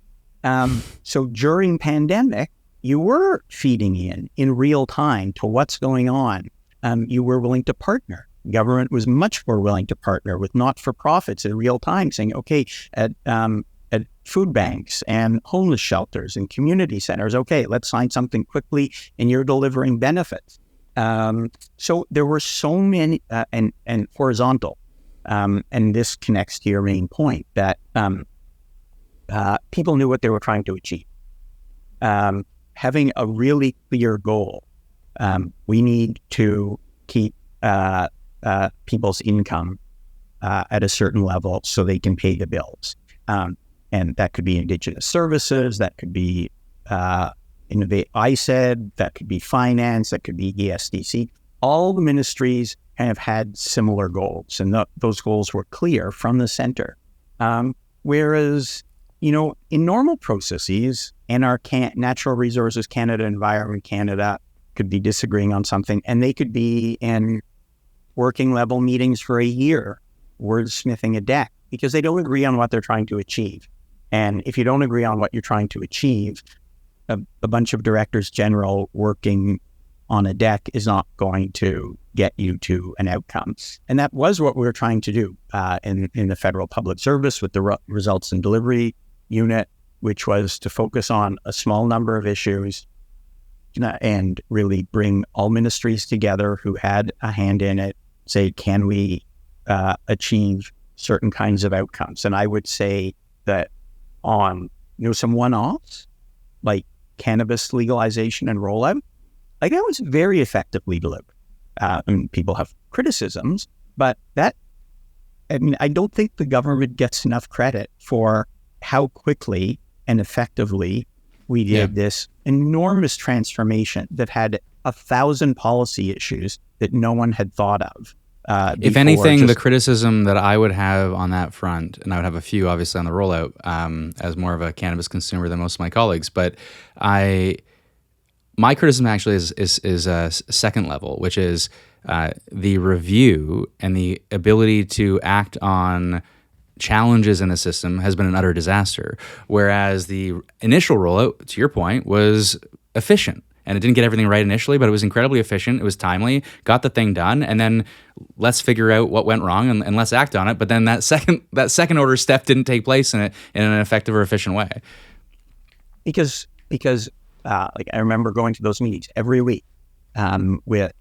So during pandemic, you were feeding in real time to what's going on. You were willing to partner. Government was much more willing to partner with not-for-profits in real time, saying, okay, at food banks and homeless shelters and community centers, okay, let's sign something quickly, and you're delivering benefits. So there were so many, and horizontal, and this connects to your main point, that people knew what they were trying to achieve. Having a really clear goal, we need to keep people's income at a certain level so they can pay the bills. And that could be Indigenous services, that could be Innovate ISED, that could be finance, that could be ESDC. All the ministries have had similar goals, and those goals were clear from the center. Whereas, in normal processes, Natural Resources Canada, Environment Canada could be disagreeing on something, and they could be in working level meetings for a year, wordsmithing a deck, because they don't agree on what they're trying to achieve. And if you don't agree on what you're trying to achieve, a bunch of directors general working on a deck is not going to get you to an outcome. And that was what we were trying to do in the federal public service with the results and delivery unit, which was to focus on a small number of issues and really bring all ministries together who had a hand in it, say, can we achieve certain kinds of outcomes? And I would say that on some one-offs, like cannabis legalization and rollout, like that was very effectively delivered. And people have criticisms, but I don't think the government gets enough credit for how quickly and effectively we did this enormous transformation that had 1,000 policy issues that no one had thought of If anything, the criticism that I would have on that front, and I would have a few obviously on the rollout, as more of a cannabis consumer than most of my colleagues, but my criticism actually is a second level, which is the review and the ability to act on challenges in the system has been an utter disaster. Whereas the initial rollout, to your point, was efficient. And it didn't get everything right initially, but it was incredibly efficient. It was timely, got the thing done, and then let's figure out what went wrong and let's act on it. But then that second order step didn't take place in an effective or efficient way. Because like I remember going to those meetings every week with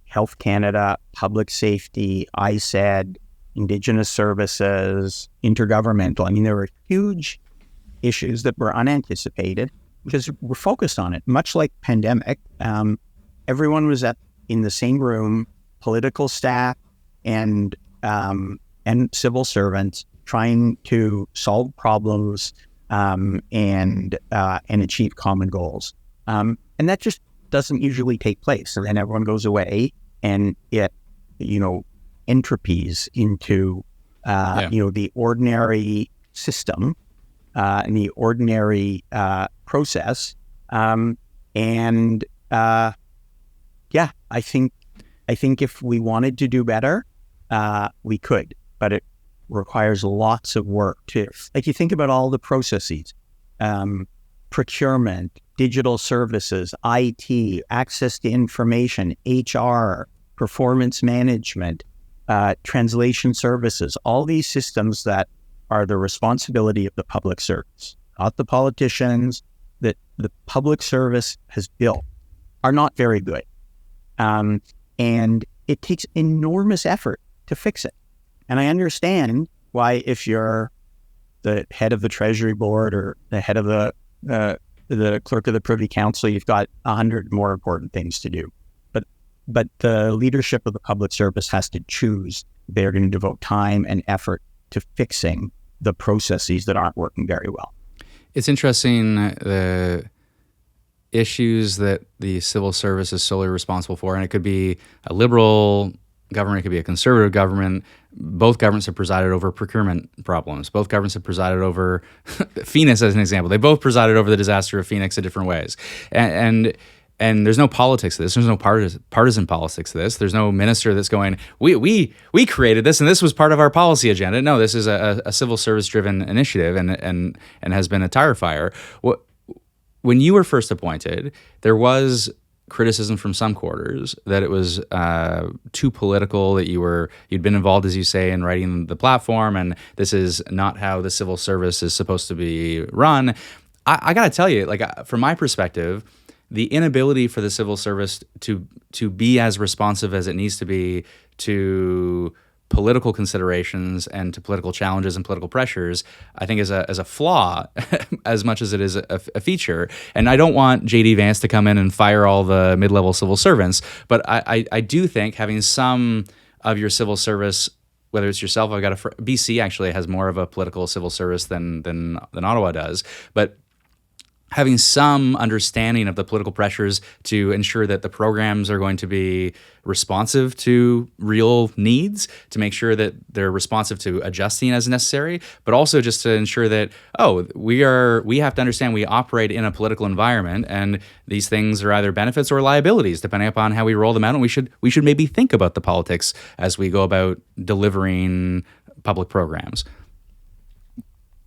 Health Canada, Public Safety, ISED, Indigenous Services, Intergovernmental. I mean, there were huge issues that were unanticipated because we're focused on it. Much like pandemic, everyone was in the same room, political staff and civil servants trying to solve problems and achieve common goals. And that just doesn't usually take place. And then everyone goes away and it, entropies into, the ordinary system and the ordinary process. I think if we wanted to do better, we could, but it requires lots of work to, like, you think about all the processes, procurement, digital services, IT, access to information, HR, performance management, translation services, all these systems that are the responsibility of the public service, not the politicians, that the public service has built, are not very good. And it takes enormous effort to fix it. And I understand why, if you're the head of the Treasury Board or the head of the clerk of the Privy Council, you've got 100 more important things to do. But the leadership of the public service has to choose. They're going to devote time and effort to fixing the processes that aren't working very well. It's interesting, the issues that the civil service is solely responsible for, and it could be a liberal government, it could be a conservative government. Both governments have presided over procurement problems. Both governments have presided over Phoenix, as an example. They both presided over the disaster of Phoenix in different ways. And there's no politics to this. There's no partisan politics to this. There's no minister that's going, we created this and this was part of our policy agenda. No, this is a civil service driven initiative and has been a tire fire. When you were first appointed, there was criticism from some quarters that it was too political, that you'd been involved, as you say, in writing the platform, and this is not how the civil service is supposed to be run. I got to tell you, like, from my perspective, the inability for the civil service to be as responsive as it needs to be to political considerations and to political challenges and political pressures, I think is a flaw as much as it is a feature. And I don't want J.D. Vance to come in and fire all the mid-level civil servants, but I do think having some of your civil service, whether it's yourself, BC actually has more of a political civil service than Ottawa does, but having some understanding of the political pressures to ensure that the programs are going to be responsive to real needs, to make sure that they're responsive to adjusting as necessary, but also just to ensure that, we have to understand we operate in a political environment, and these things are either benefits or liabilities, depending upon how we roll them out. And we should maybe think about the politics as we go about delivering public programs.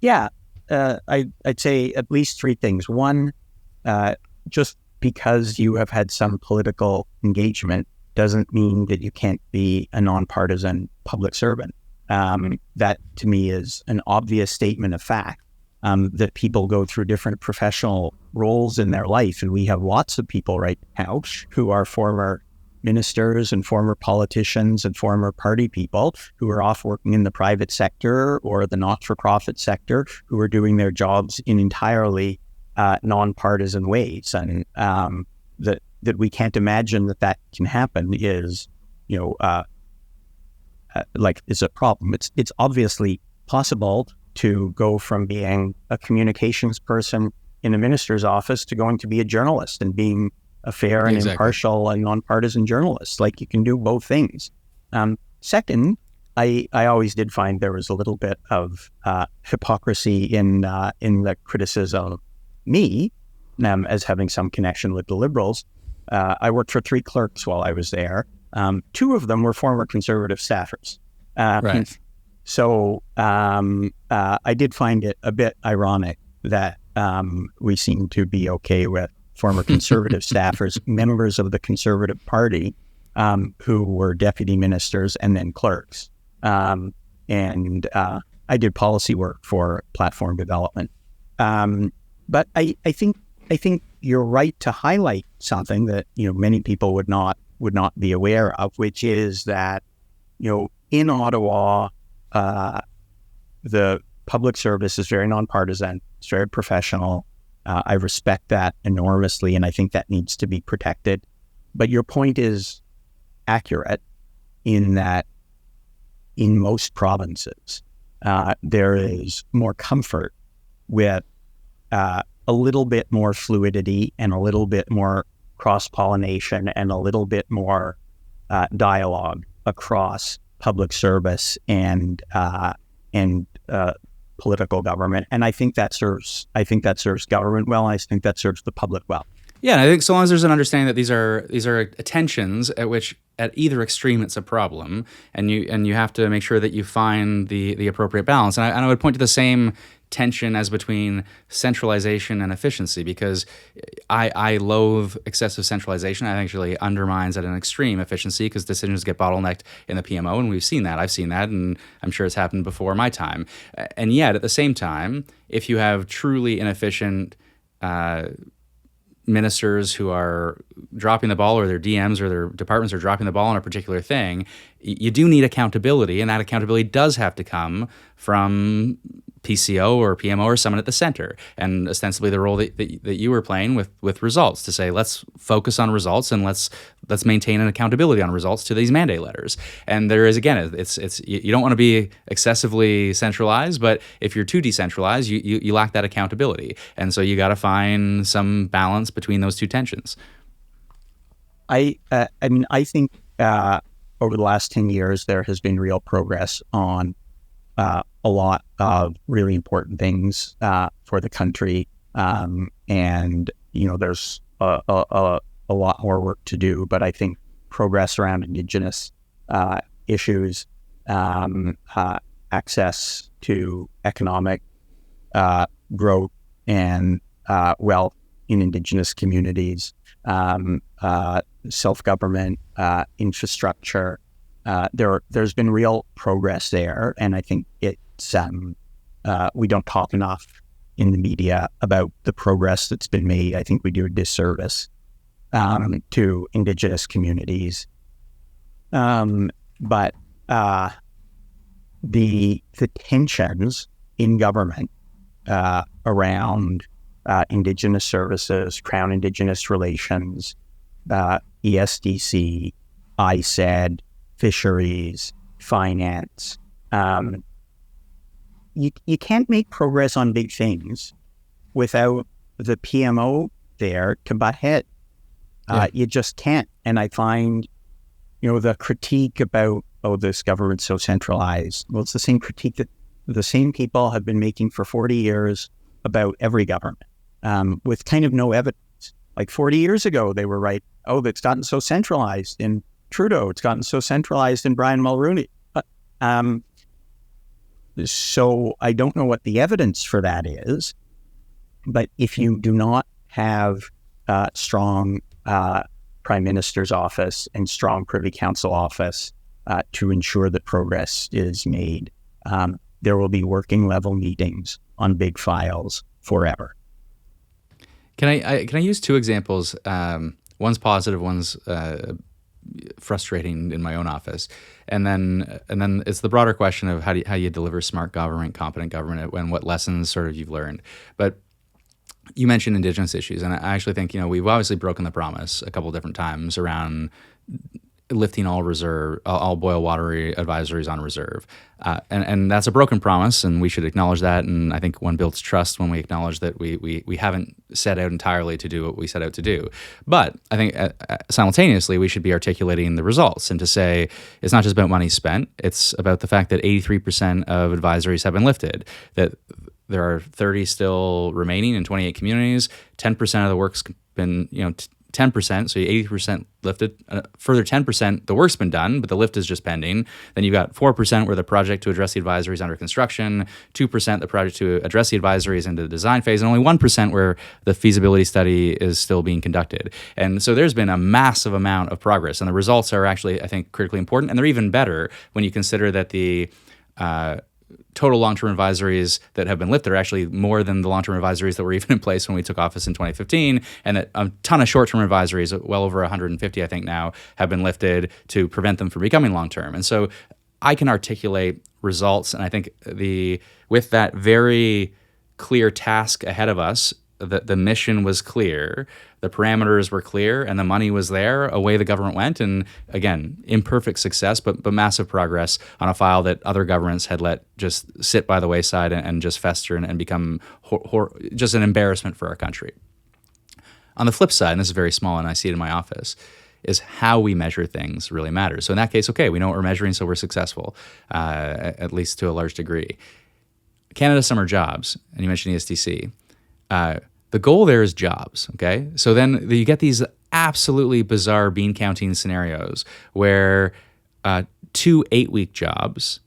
Yeah. I'd say at least three things. One, just because you have had some political engagement doesn't mean that you can't be a nonpartisan public servant. That, to me, is an obvious statement of fact, that people go through different professional roles in their life. And we have lots of people right now who are former ministers and former politicians and former party people who are off working in the private sector or the not-for-profit sector, who are doing their jobs in entirely nonpartisan ways. And that we can't imagine that can happen is, is a problem. It's obviously possible to go from being a communications person in a minister's office to going to be a journalist and being a fair and impartial and nonpartisan journalist. Like, you can do both things. Second, I always did find there was a little bit of hypocrisy in the criticism of me as having some connection with the Liberals. I worked for 3 clerks while I was there. 2 of them were former Conservative staffers. Right. So I did find it a bit ironic that we seem to be okay with former Conservative staffers, members of the Conservative Party, who were deputy ministers and then clerks. And I did policy work for platform development. But I think you're right to highlight something that many people would not be aware of, which is that in Ottawa, the public service is very nonpartisan. It's very professional. I respect that enormously, and I think that needs to be protected. But your point is accurate in that in most provinces, there is more comfort with a little bit more fluidity and a little bit more cross-pollination and a little bit more dialogue across public service and political government. And I think that serves government well. I think that serves the public well. Yeah, and I think so long as there's an understanding that these are tensions at which at either extreme it's a problem, and you have to make sure that you find the appropriate balance. And I would point to the same tension as between centralization and efficiency, because I loathe excessive centralization. I think actually undermines at an extreme efficiency because decisions get bottlenecked in the PMO, and we've seen that. I've seen that, and I'm sure it's happened before my time. And yet, at the same time, if you have truly inefficient ministers who are dropping the ball, or their DMs or their departments are dropping the ball on a particular thing, you do need accountability, and that accountability does have to come from PCO or PMO or someone at the center, and ostensibly the role that you were playing with results, to say let's focus on results and let's maintain an accountability on results to these mandate letters. And there is, again, it's you don't want to be excessively centralized, but if you're too decentralized, you lack that accountability, and so you got to find some balance between those two tensions. I think over the last 10 years there has been real progress on a lot of really important things for the country, and there's a lot more work to do. But I think progress around Indigenous issues, access to economic growth and wealth in Indigenous communities, self-government, infrastructure. There's been real progress there, and I think it's we don't talk enough in the media about the progress that's been made. I think we do a disservice to Indigenous communities, but the tensions in government around Indigenous services, Crown Indigenous relations, ESDC, ISED, fisheries, finance. You can't make progress on big things without the PMO there to butt head. You just can't. And I find, the critique about, this government's so centralized. Well, it's the same critique that the same people have been making for 40 years about every government, with kind of no evidence. Like 40 years ago, they were right. It's gotten so centralized in Trudeau. It's gotten so centralized in Brian Mulroney. So I don't know what the evidence for that is. But if you do not have strong Prime Minister's office and strong Privy Council office to ensure that progress is made, there will be working level meetings on big files forever. Can I use 2 examples? One's positive, one's frustrating in my own office, and then it's the broader question of how you deliver smart government, competent government, and what lessons sort of you've learned. But you mentioned Indigenous issues, and I actually think we've obviously broken the promise a couple of different times around lifting all boil water advisories on reserve. And that's a broken promise, and we should acknowledge that. And I think one builds trust when we acknowledge that we haven't set out entirely to do what we set out to do. But I think simultaneously, we should be articulating the results and to say it's not just about money spent. It's about the fact that 83% of advisories have been lifted, that there are 30 still remaining in 28 communities. 10% of the work's been, 10%, so 80% lifted. Further 10%, the work's been done, but the lift is just pending. Then you've got 4% where the project to address the advisory is under construction, 2% the project to address the advisory is into the design phase, and only 1% where the feasibility study is still being conducted. And so there's been a massive amount of progress, and the results are actually, I think, critically important, and they're even better when you consider that the total long-term advisories that have been lifted are actually more than the long-term advisories that were even in place when we took office in 2015, and that a ton of short-term advisories, well over 150 I think now, have been lifted to prevent them from becoming long-term. And so I can articulate results, and I think with that very clear task ahead of us, the mission was clear, the parameters were clear, and the money was there. Away the government went, and again, imperfect success, but massive progress on a file that other governments had let just sit by the wayside and just fester and become just an embarrassment for our country. On the flip side, and this is very small, and I see it in my office, is how we measure things really matters. So in that case, okay, we know what we're measuring, so we're successful, at least to a large degree. Canada Summer Jobs, and you mentioned ESTC. The goal there is jobs, okay? So then you get these absolutely bizarre bean counting scenarios where 2 8-week jobs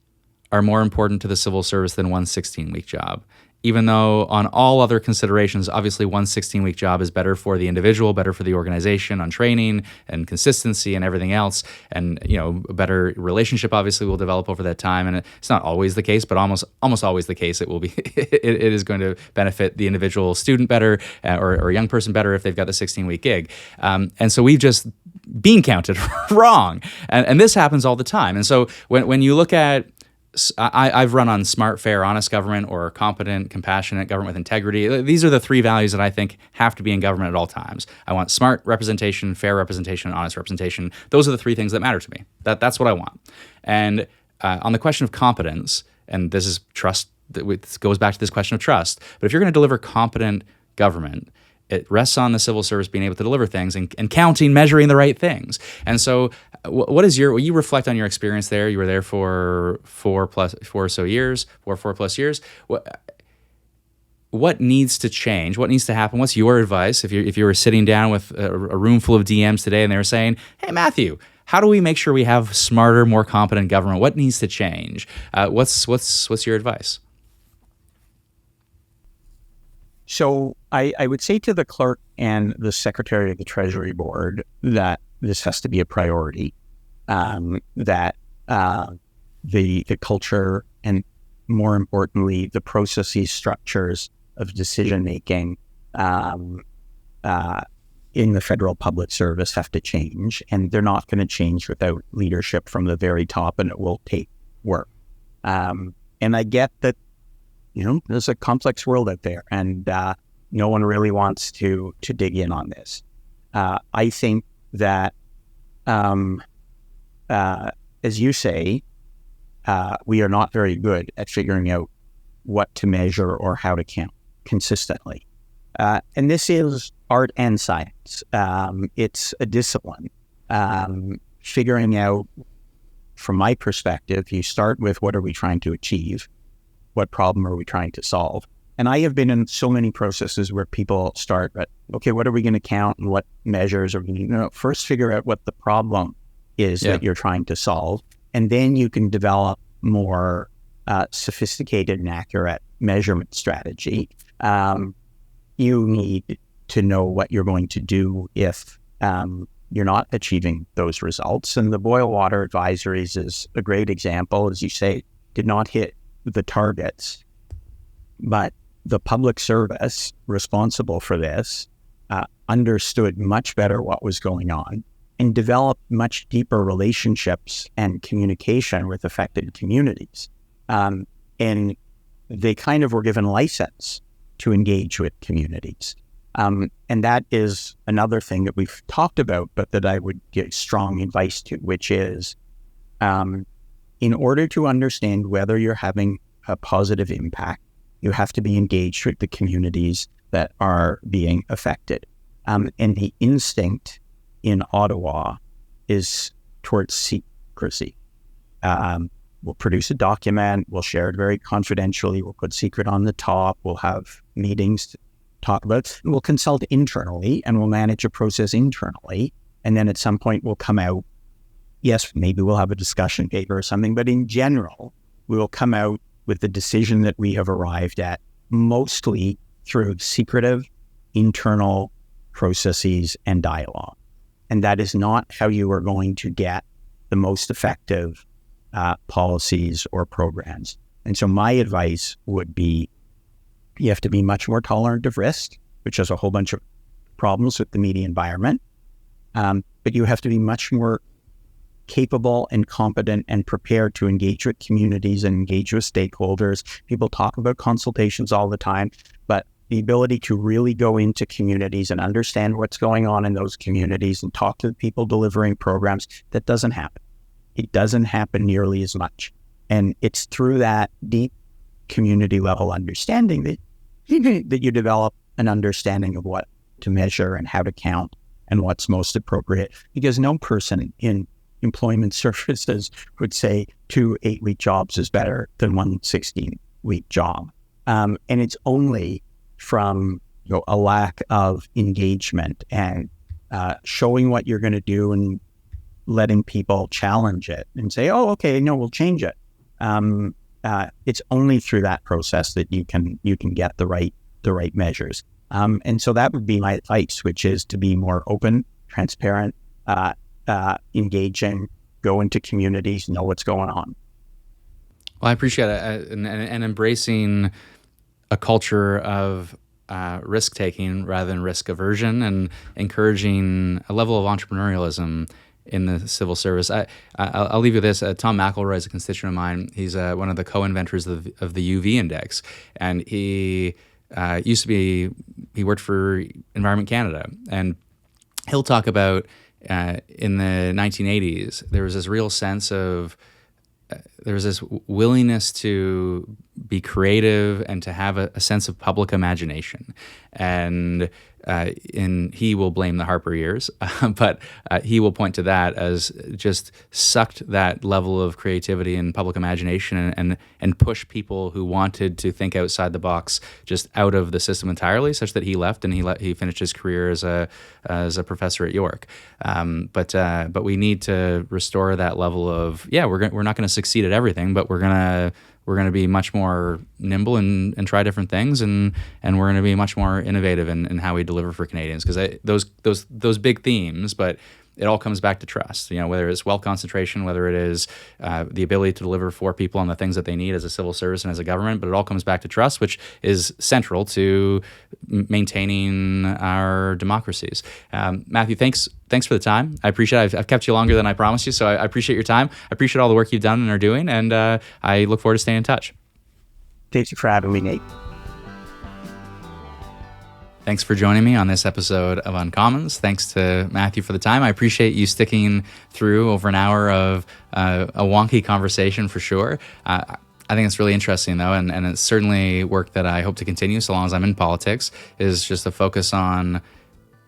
are more important to the civil service than one 16-week job. Even though on all other considerations, obviously one 16-week job is better for the individual, better for the organization on training and consistency and everything else. And, a better relationship obviously will develop over that time. And it's not always the case, but almost always the case it will be. it is going to benefit the individual student better or young person better if they've got the 16-week gig. And so we've just bean counted wrong. And this happens all the time. And so when you look at I've run on smart, fair, honest government or competent, compassionate government with integrity. These are the 3 values that I think have to be in government at all times. I want smart representation, fair representation, and honest representation. Those are the 3 things that matter to me. That's what I want. And on the question of competence, and this is trust, this goes back to this question of trust, but if you're going to deliver competent government, it rests on the civil service being able to deliver things and counting, measuring the right things. And so you reflect on your experience there. You were there for 4+ years. What needs to change? What needs to happen? What's your advice if you were sitting down with a room full of DMs today and they were saying, hey, Matthew, how do we make sure we have smarter, more competent government? What needs to change? What's your advice? So I would say to the clerk and the secretary of the Treasury Board that this has to be a priority, that the culture and, more importantly, the processes, structures of decision-making in the federal public service have to change, and they're not going to change without leadership from the very top, and it will take work. And I get that there's a complex world out there, and no one really wants to dig in on this. I think that, as you say, we are not very good at figuring out what to measure or how to count consistently. And this is art and science. It's a discipline. Figuring out, from my perspective, you start with what are we trying to achieve? What problem are we trying to solve? And I have been in so many processes where people start at, okay, what are we going to count and what measures are we going to, first figure out what the problem is that you're trying to solve. And then you can develop more sophisticated and accurate measurement strategy. You need to know what you're going to do if you're not achieving those results. And the boil water advisories is a great example. As you say, did not hit the targets, but the public service responsible for this understood much better what was going on and developed much deeper relationships and communication with affected communities. And they kind of were given license to engage with communities. And that is another thing that we've talked about, but that I would give strong advice to, which is in order to understand whether you're having a positive impact, you have to be engaged with the communities that are being affected. And the instinct in Ottawa is towards secrecy. We'll produce a document, we'll share it very confidentially, we'll put secret on the top, we'll have meetings to talk about it, we'll consult internally, and we'll manage a process internally. And then at some point we'll come out, yes, maybe we'll have a discussion paper or something, but in general, we will come out with the decision that we have arrived at, mostly through secretive internal processes and dialogue. And that is not how you are going to get the most effective policies or programs. And so my advice would be, you have to be much more tolerant of risk, which has a whole bunch of problems with the media environment. But you have to be much more capable and competent and prepared to engage with communities and engage with stakeholders. People talk about consultations all the time, but the ability to really go into communities and understand what's going on in those communities and talk to the people delivering programs, that doesn't happen. It doesn't happen nearly as much. And it's through that deep community level understanding that you develop an understanding of what to measure and how to count and what's most appropriate. Because no person in employment services would say 2 8-week jobs is better than 1 16-week job. And it's only from a lack of engagement and showing what you're going to do and letting people challenge it and say, oh, okay, no, we'll change it. It's only through that process that you can get the right measures. And so that would be my advice, which is to be more open, transparent, engaging, go into communities, know what's going on. Well, I appreciate it, and embracing a culture of risk-taking rather than risk aversion, and encouraging a level of entrepreneurialism in the civil service. I'll leave you with this. Tom McElroy is a constituent of mine. He's one of the co-inventors of the UV index, and he worked for Environment Canada, and he'll talk about in the 1980s, there was this real sense of there was this willingness to be creative and to have a sense of public imagination. And he will blame the Harper years, but he will point to that as just sucked that level of creativity and public imagination and push people who wanted to think outside the box just out of the system entirely, such that he left and he finished his career as a professor at York. But we need to restore that level of, we're not going to succeed at everything, but we're going to be much more nimble and try different things, and we're going to be much more innovative in how we deliver for Canadians, because those big themes, but it all comes back to trust. Whether it's wealth concentration, whether it is the ability to deliver for people on the things that they need as a civil service and as a government, but it all comes back to trust, which is central to maintaining our democracies. Matthew, thanks for the time. I appreciate it. I've kept you longer than I promised you, so I appreciate your time. I appreciate all the work you've done and are doing, and I look forward to staying in touch. Thank you for having me, Nate. Thanks for joining me on this episode of Uncommons. Thanks to Matthew for the time. I appreciate you sticking through over an hour of a wonky conversation for sure. I think it's really interesting, though, and it's certainly work that I hope to continue so long as I'm in politics, is just a focus on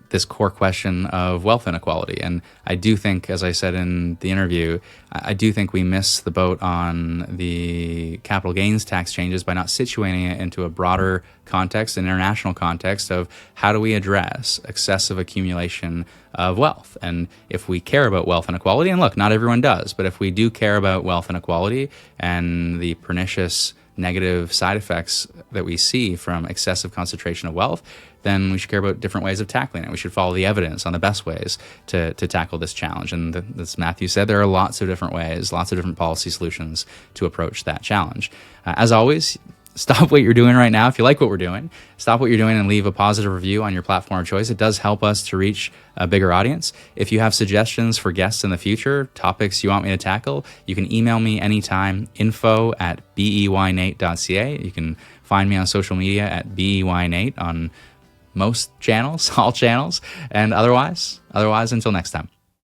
this core question of wealth inequality. And I do think, as I said in the interview, I do think we miss the boat on the capital gains tax changes by not situating it into a broader context, an international context of how do we address excessive accumulation of wealth. And if we care about wealth inequality, and look, not everyone does, but if we do care about wealth inequality and the pernicious negative side effects that we see from excessive concentration of wealth, then we should care about different ways of tackling it. We should follow the evidence on the best ways to tackle this challenge. And as Matthew said, there are lots of different ways, lots of different policy solutions to approach that challenge. As always, stop what you're doing right now. If you like what we're doing, stop what you're doing and leave a positive review on your platform of choice. It does help us to reach a bigger audience. If you have suggestions for guests in the future, topics you want me to tackle, you can email me anytime, info@beynate.ca. You can find me on social media at beynate on most channels, all channels. And otherwise, until next time.